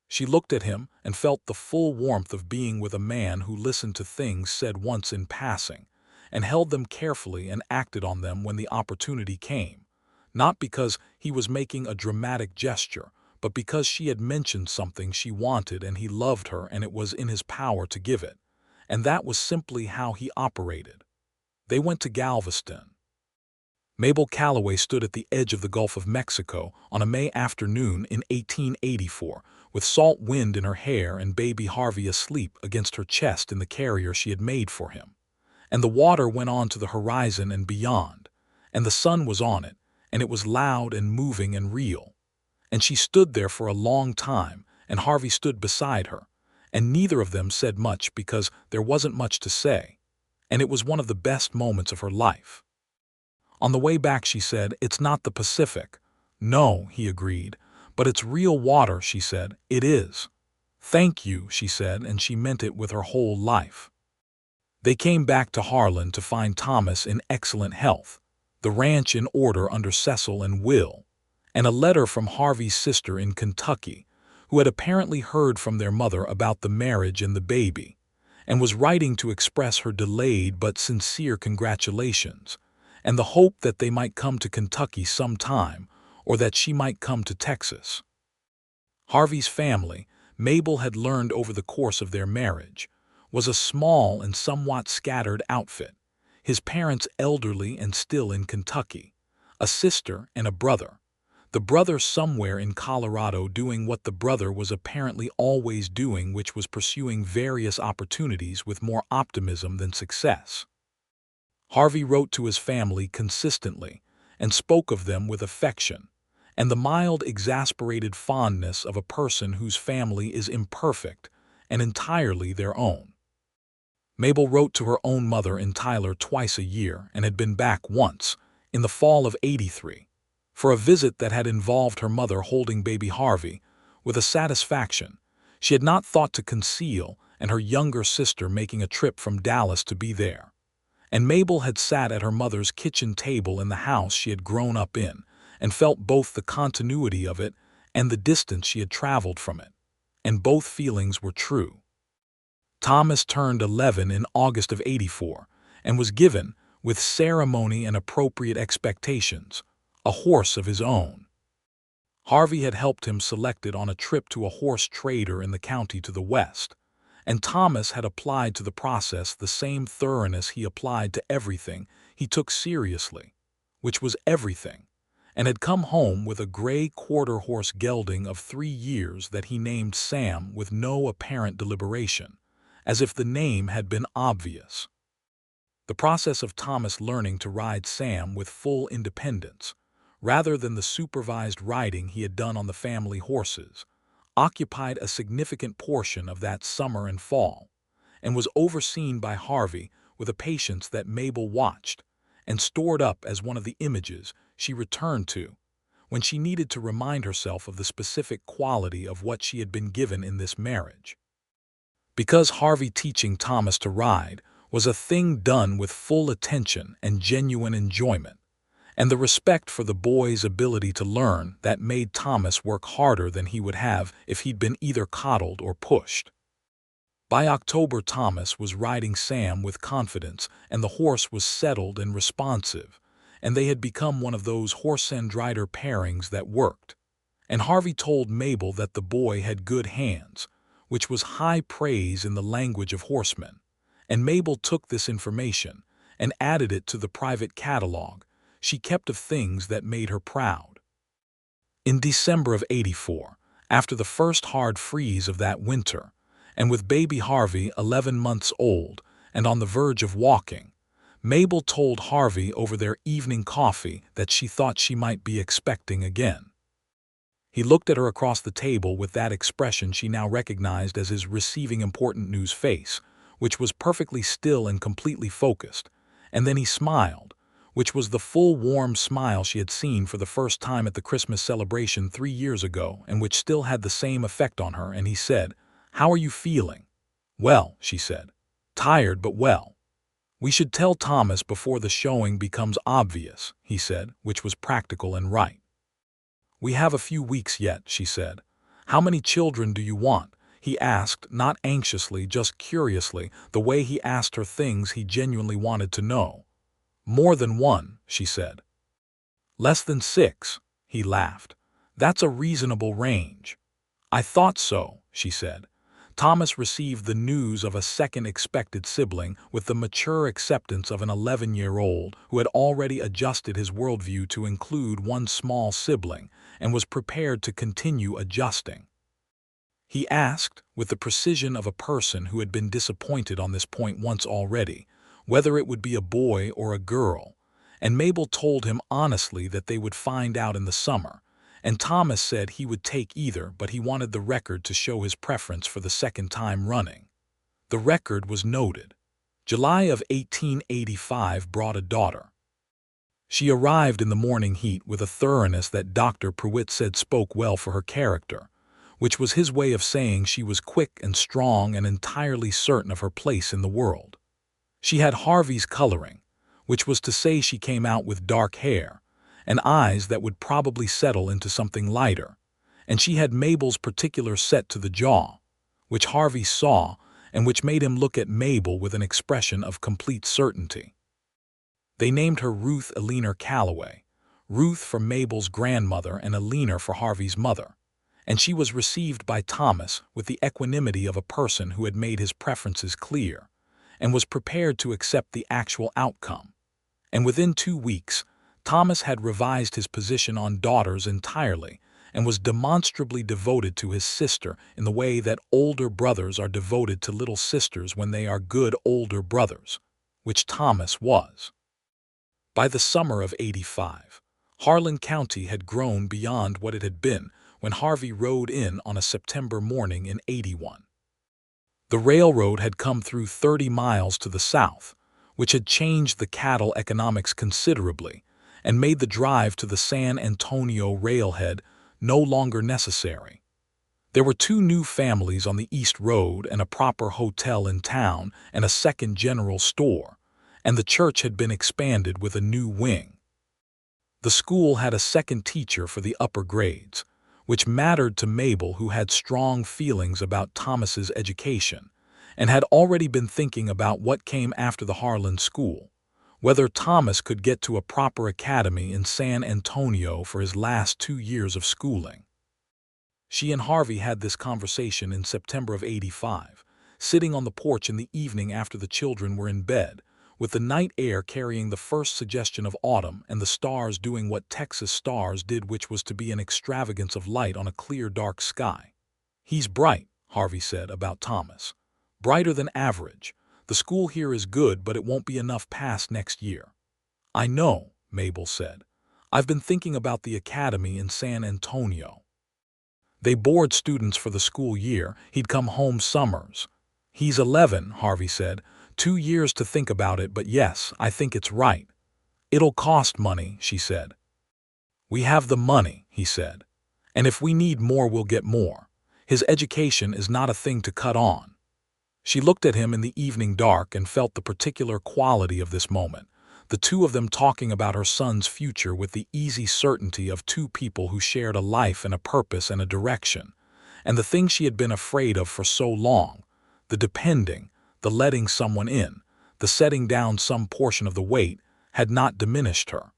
She looked at him and felt the full warmth of being with a man who listened to things said once in passing, and held them carefully and acted on them when the opportunity came, not because he was making a dramatic gesture, but because she had mentioned something she wanted and he loved her and it was in his power to give it. And that was simply how he operated. They went to Galveston. Mabel Calloway stood at the edge of the Gulf of Mexico on a May afternoon in 1884, with salt wind in her hair and baby Harvey asleep against her chest in the carrier she had made for him. And the water went on to the horizon and beyond, and the sun was on it, and it was loud and moving and real. And she stood there for a long time, and Harvey stood beside her, and neither of them said much because there wasn't much to say, and it was one of the best moments of her life. On the way back she said, "It's not the Pacific." "No," he agreed. "But it's real water," she said. "It is." "Thank you," she said, and she meant it with her whole life. They came back to Harlan to find Thomas in excellent health, the ranch in order under Cecil and Will, and a letter from Harvey's sister in Kentucky, who had apparently heard from their mother about the marriage and the baby, and was writing to express her delayed but sincere congratulations, and the hope that they might come to Kentucky sometime, or that she might come to Texas. Harvey's family, Mabel had learned over the course of their marriage, was a small and somewhat scattered outfit, his parents elderly and still in Kentucky, a sister and a brother, the brother somewhere in Colorado doing what the brother was apparently always doing, which was pursuing various opportunities with more optimism than success. Harvey wrote to his family consistently and spoke of them with affection and the mild, exasperated fondness of a person whose family is imperfect and entirely their own. Mabel wrote to her own mother in Tyler twice a year and had been back once, in the fall of '83, for a visit that had involved her mother holding baby Harvey with a satisfaction she had not thought to conceal, and her younger sister making a trip from Dallas to be there. And Mabel had sat at her mother's kitchen table in the house she had grown up in, and felt both the continuity of it and the distance she had traveled from it, and both feelings were true. Thomas turned 11 in August of '84 and was given, with ceremony and appropriate expectations, a horse of his own. Harvey had helped him select it on a trip to a horse trader in the county to the west, and Thomas had applied to the process the same thoroughness he applied to everything he took seriously, which was everything, and had come home with a gray quarter-horse gelding of 3 years that he named Sam with no apparent deliberation, as if the name had been obvious. The process of Thomas learning to ride Sam with full independence, rather than the supervised riding he had done on the family horses, occupied a significant portion of that summer and fall, and was overseen by Harvey with a patience that Mabel watched and stored up as one of the images she returned to when she needed to remind herself of the specific quality of what she had been given in this marriage. Because Harvey teaching Thomas to ride was a thing done with full attention and genuine enjoyment, and the respect for the boy's ability to learn that made Thomas work harder than he would have if he'd been either coddled or pushed. By October, Thomas was riding Sam with confidence, and the horse was settled and responsive, and they had become one of those horse and rider pairings that worked. And Harvey told Mabel that the boy had good hands, which was high praise in the language of horsemen, and Mabel took this information and added it to the private catalog she kept of things that made her proud. In December of '84, after the first hard freeze of that winter, and with baby Harvey 11 months old and on the verge of walking, Mabel told Harvey over their evening coffee that she thought she might be expecting again. He looked at her across the table with that expression she now recognized as his receiving important news face, which was perfectly still and completely focused, and then he smiled, which was the full warm smile she had seen for the first time at the Christmas celebration 3 years ago and which still had the same effect on her, and he said, "How are you feeling?" "Well," she said. "Tired, but well." "We should tell Thomas before the showing becomes obvious," he said, which was practical and right. "We have a few weeks yet," she said. "How many children do you want?" he asked, not anxiously, just curiously, the way he asked her things he genuinely wanted to know. "More than one," she said. "Less than 6, he laughed. "That's a reasonable range." "I thought so," she said. Thomas received the news of a second expected sibling with the mature acceptance of an 11-year-old who had already adjusted his worldview to include one small sibling and was prepared to continue adjusting. He asked, with the precision of a person who had been disappointed on this point once already, whether it would be a boy or a girl, and Mabel told him honestly that they would find out in the summer, and Thomas said he would take either, but he wanted the record to show his preference for the second time running. The record was noted. July of 1885 brought a daughter. She arrived in the morning heat with a thoroughness that Dr. Pruitt said spoke well for her character, which was his way of saying she was quick and strong and entirely certain of her place in the world. She had Harvey's coloring, which was to say she came out with dark hair, and eyes that would probably settle into something lighter, and she had Mabel's particular set to the jaw, which Harvey saw and which made him look at Mabel with an expression of complete certainty. They named her Ruth Eleanor Calloway, Ruth for Mabel's grandmother and Eleanor for Harvey's mother, and she was received by Thomas with the equanimity of a person who had made his preferences clear and was prepared to accept the actual outcome. And within 2 weeks, Thomas had revised his position on daughters entirely and was demonstrably devoted to his sister in the way that older brothers are devoted to little sisters when they are good older brothers, which Thomas was. By the summer of '85, Harlan County had grown beyond what it had been when Harvey rode in on a September morning in '81. The railroad had come through 30 miles to the south, which had changed the cattle economics considerably and made the drive to the San Antonio railhead no longer necessary. There were 2 new families on the East Road and a proper hotel in town and a second general store, and the church had been expanded with a new wing. The school had a second teacher for the upper grades, which mattered to Mabel, who had strong feelings about Thomas's education and had already been thinking about what came after the Harlan school, whether Thomas could get to a proper academy in San Antonio for his last 2 years of schooling. She and Harvey had this conversation in September of '85, sitting on the porch in the evening after the children were in bed, with the night air carrying the first suggestion of autumn and the stars doing what Texas stars did, which was to be an extravagance of light on a clear, dark sky. "He's bright," Harvey said about Thomas. "Brighter than average. The school here is good, but it won't be enough past next year." "I know," Mabel said. "I've been thinking about the academy in San Antonio. They board students for the school year. He'd come home summers." "He's 11, Harvey said. 2 years to think about it, but yes, I think it's right." "It'll cost money," she said. "We have the money," he said. "And if we need more, we'll get more. His education is not a thing to cut on." She looked at him in the evening dark and felt the particular quality of this moment, the 2 of them talking about her son's future with the easy certainty of 2 people who shared a life and a purpose and a direction, and the thing she had been afraid of for so long, the depending, the letting someone in, the setting down some portion of the weight, had not diminished her.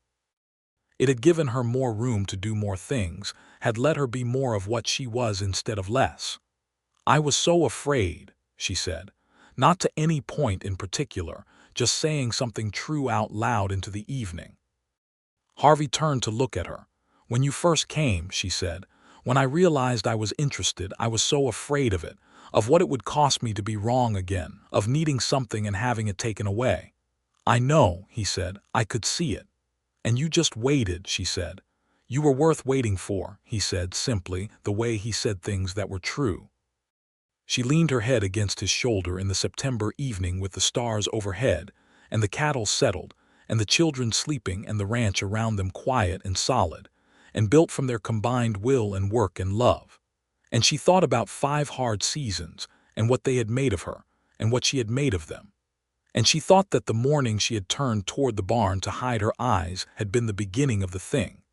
It had given her more room to do more things, had let her be more of what she was instead of less. "I was so afraid," she said, not to any point in particular, just saying something true out loud into the evening. Harvey turned to look at her. "When you first came," she said, "when I realized I was interested, I was so afraid of it, of what it would cost me to be wrong again, of needing something and having it taken away." "I know," he said. "I could see it." "And you just waited," she said. "You were worth waiting for," he said simply, the way he said things that were true. She leaned her head against his shoulder in the September evening with the stars overhead, and the cattle settled, and the children sleeping and the ranch around them quiet and solid, and built from their combined will and work and love. And she thought about 5 hard seasons, and what they had made of her, and what she had made of them. And she thought that the morning she had turned toward the barn to hide her eyes had been the beginning of the thing,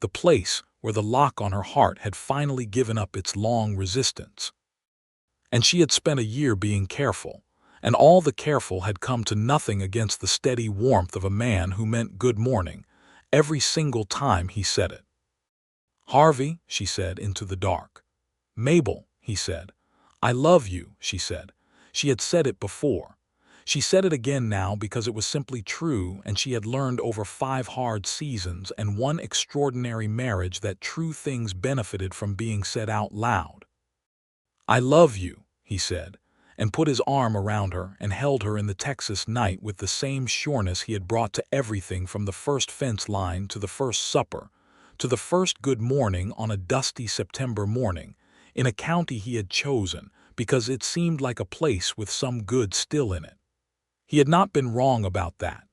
the place where the lock on her heart had finally given up its long resistance. And she had spent a year being careful, and all the careful had come to nothing against the steady warmth of a man who meant good morning every single time he said it. "Harvey," she said into the dark. "Mabel," he said. "I love you," she said. She had said it before. She said it again now because it was simply true, and she had learned over 5 hard seasons and 1 extraordinary marriage that true things benefited from being said out loud. "I love you," he said, and put his arm around her and held her in the Texas night with the same sureness he had brought to everything from the first fence line to the first supper, to the first good morning on a dusty September morning, in a county he had chosen because it seemed like a place with some good still in it. He had not been wrong about that.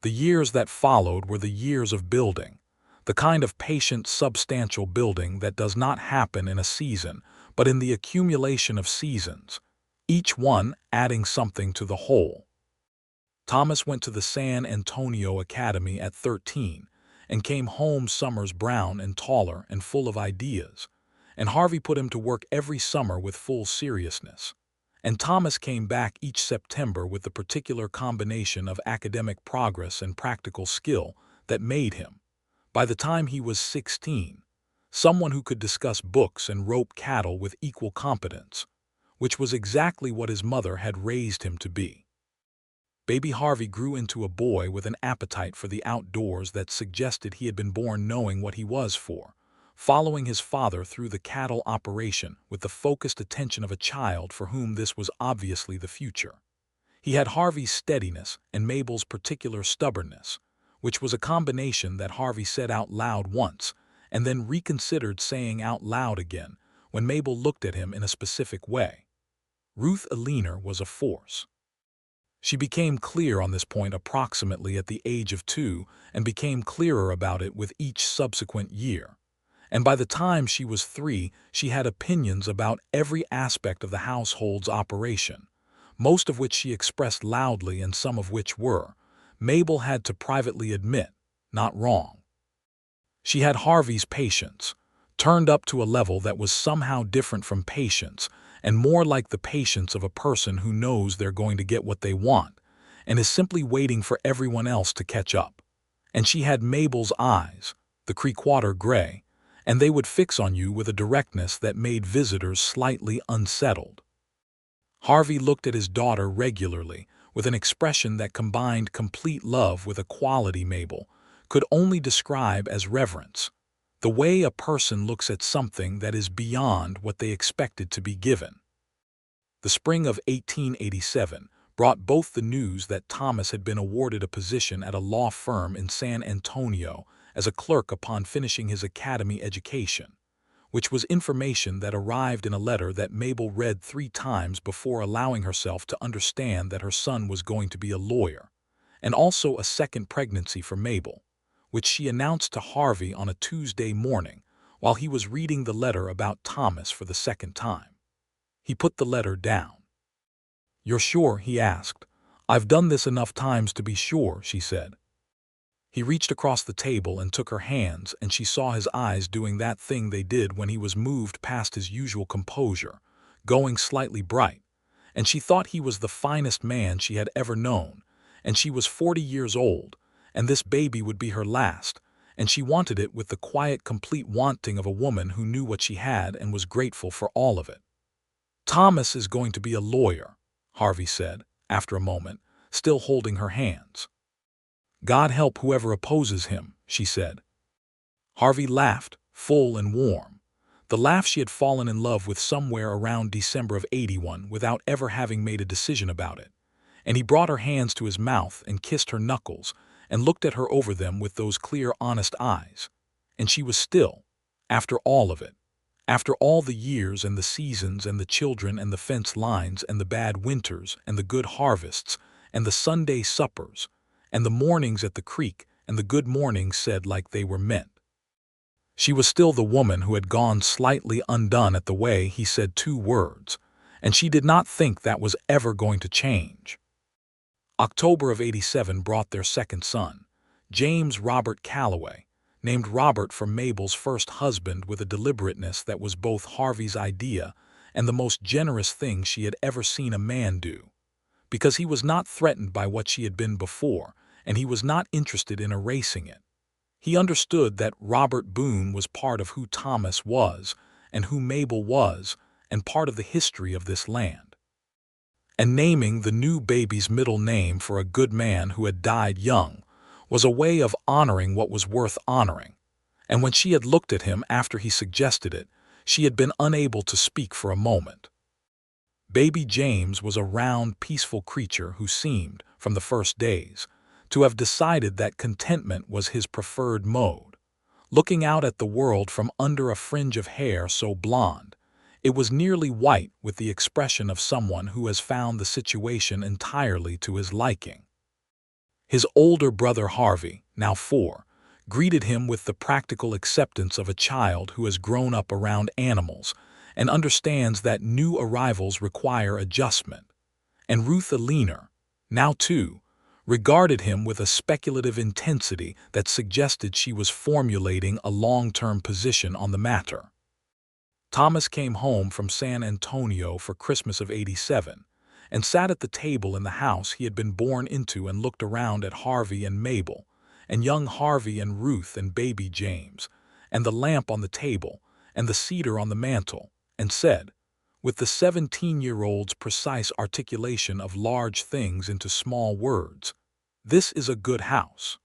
The years that followed were the years of building, the kind of patient, substantial building that does not happen in a season, but in the accumulation of seasons, each one adding something to the whole. Thomas went to the San Antonio Academy at 13 and came home summers brown and taller and full of ideas, and Harvey put him to work every summer with full seriousness. And Thomas came back each September with the particular combination of academic progress and practical skill that made him, by the time he was 16, someone who could discuss books and rope cattle with equal competence, which was exactly what his mother had raised him to be. Baby Harvey grew into a boy with an appetite for the outdoors that suggested he had been born knowing what he was for, following his father through the cattle operation with the focused attention of a child for whom this was obviously the future. He had Harvey's steadiness and Mabel's particular stubbornness, which was a combination that Harvey said out loud once and then reconsidered saying out loud again when Mabel looked at him in a specific way. Ruth Eleanor was a force. She became clear on this point approximately at the age of 2 and became clearer about it with each subsequent year. And by the time she was 3, she had opinions about every aspect of the household's operation, most of which she expressed loudly and some of which were, Mabel had to privately admit, not wrong. She had Harvey's patience, turned up to a level that was somehow different from patience and more like the patience of a person who knows they're going to get what they want and is simply waiting for everyone else to catch up. And she had Mabel's eyes, the creekwater gray, and they would fix on you with a directness that made visitors slightly unsettled. Harvey looked at his daughter regularly with an expression that combined complete love with a quality Mabel could only describe as reverence, the way a person looks at something that is beyond what they expected to be given. The spring of 1887 brought both the news that Thomas had been awarded a position at a law firm in San Antonio as a clerk upon finishing his academy education, which was information that arrived in a letter that Mabel read 3 times before allowing herself to understand that her son was going to be a lawyer, and also a second pregnancy for Mabel, which she announced to Harvey on a Tuesday morning while he was reading the letter about Thomas for the second time. He put the letter down. "You're sure?" he asked. "I've done this enough times to be sure," she said. He reached across the table and took her hands, and she saw his eyes doing that thing they did when he was moved past his usual composure, going slightly bright, and she thought he was the finest man she had ever known, and she was 40 years old, and this baby would be her last, and she wanted it with the quiet, complete wanting of a woman who knew what she had and was grateful for all of it. "Thomas is going to be a lawyer," Harvey said, after a moment, still holding her hands. "God help whoever opposes him," she said. Harvey laughed, full and warm, the laugh she had fallen in love with somewhere around December of 81 without ever having made a decision about it, and he brought her hands to his mouth and kissed her knuckles and looked at her over them with those clear, honest eyes, And she was still, after all of it, after all the years and the seasons and the children and the fence lines and the bad winters and the good harvests and the Sunday suppers and the mornings at the creek and the good mornings said like they were meant. She was still the woman who had gone slightly undone at the way he said two words, and she did not think that was ever going to change. October of '87 brought their second son, James Robert Calloway, named Robert for Mabel's first husband, with a deliberateness that was both Harvey's idea and the most generous thing she had ever seen a man do, because he was not threatened by what she had been before, and he was not interested in erasing it. He understood that Robert Boone was part of who Thomas was and who Mabel was, and part of the history of this land. And naming the new baby's middle name for a good man who had died young was a way of honoring what was worth honoring. And when she had looked at him after he suggested it, she had been unable to speak for a moment. Baby James was a round, peaceful creature who seemed, from the first days, to have decided that contentment was his preferred mode. Looking out at the world from under a fringe of hair so blonde, it was nearly white, with the expression of someone who has found the situation entirely to his liking. His older brother Harvey, now 4, greeted him with the practical acceptance of a child who has grown up around animals and understands that new arrivals require adjustment. And Ruth Aliner, now 2, regarded him with a speculative intensity that suggested she was formulating a long-term position on the matter. Thomas came home from San Antonio for Christmas of '87 and sat at the table in the house he had been born into and looked around at Harvey and Mabel, and young Harvey and Ruth and baby James, and the lamp on the table, and the cedar on the mantel, and said, with the 17-year-old's precise articulation of large things into small words, "This is a good house."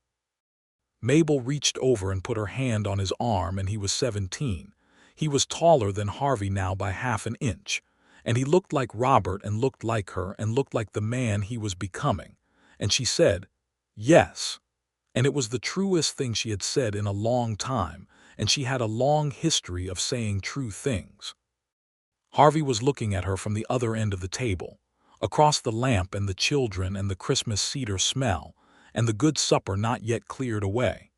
Mabel reached over and put her hand on his arm, and he was 17. He was taller than Harvey now by half an inch, and he looked like Robert and looked like her and looked like the man he was becoming, and she said, "Yes." And it was the truest thing she had said in a long time, and she had a long history of saying true things. Harvey was looking at her from the other end of the table, across the lamp and the children and the Christmas cedar smell and the good supper not yet cleared away,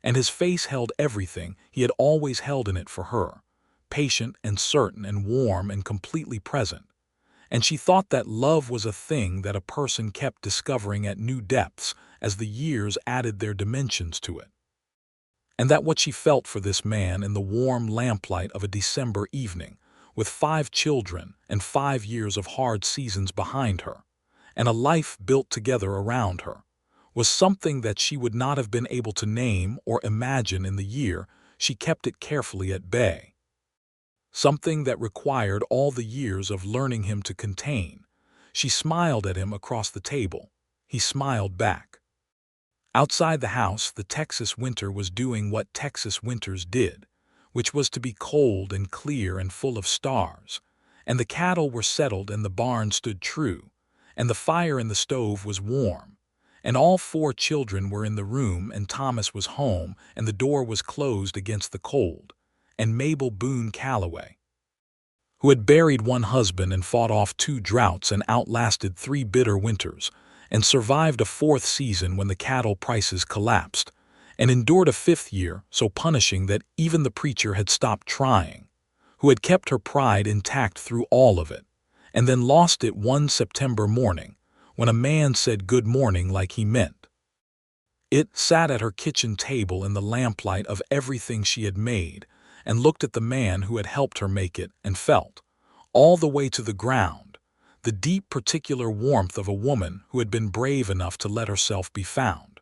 and his face held everything he had always held in it for her, patient and certain and warm and completely present. And she thought that love was a thing that a person kept discovering at new depths as the years added their dimensions to it. And that what she felt for this man in the warm lamplight of a December evening, with 5 children and 5 years of hard seasons behind her, and a life built together around her, was something that she would not have been able to name or imagine in the year she kept it carefully at bay. Something that required all the years of learning him to contain. She smiled at him across the table. He smiled back. Outside the house, the Texas winter was doing what Texas winters did, which was to be cold and clear and full of stars, and the cattle were settled and the barn stood true, and the fire in the stove was warm, and all 4 children were in the room, and Thomas was home, and the door was closed against the cold, and Mabel Boone Calloway, who had buried 1 husband and fought off 2 droughts and outlasted 3 bitter winters, and survived a 4th season when the cattle prices collapsed, and endured a 5th year so punishing that even the preacher had stopped trying, who had kept her pride intact through all of it, and then lost it one September morning when a man said good morning like he meant it, sat at her kitchen table in the lamplight of everything she had made, and looked at the man who had helped her make it, and felt, all the way to the ground, the deep particular warmth of a woman who had been brave enough to let herself be found.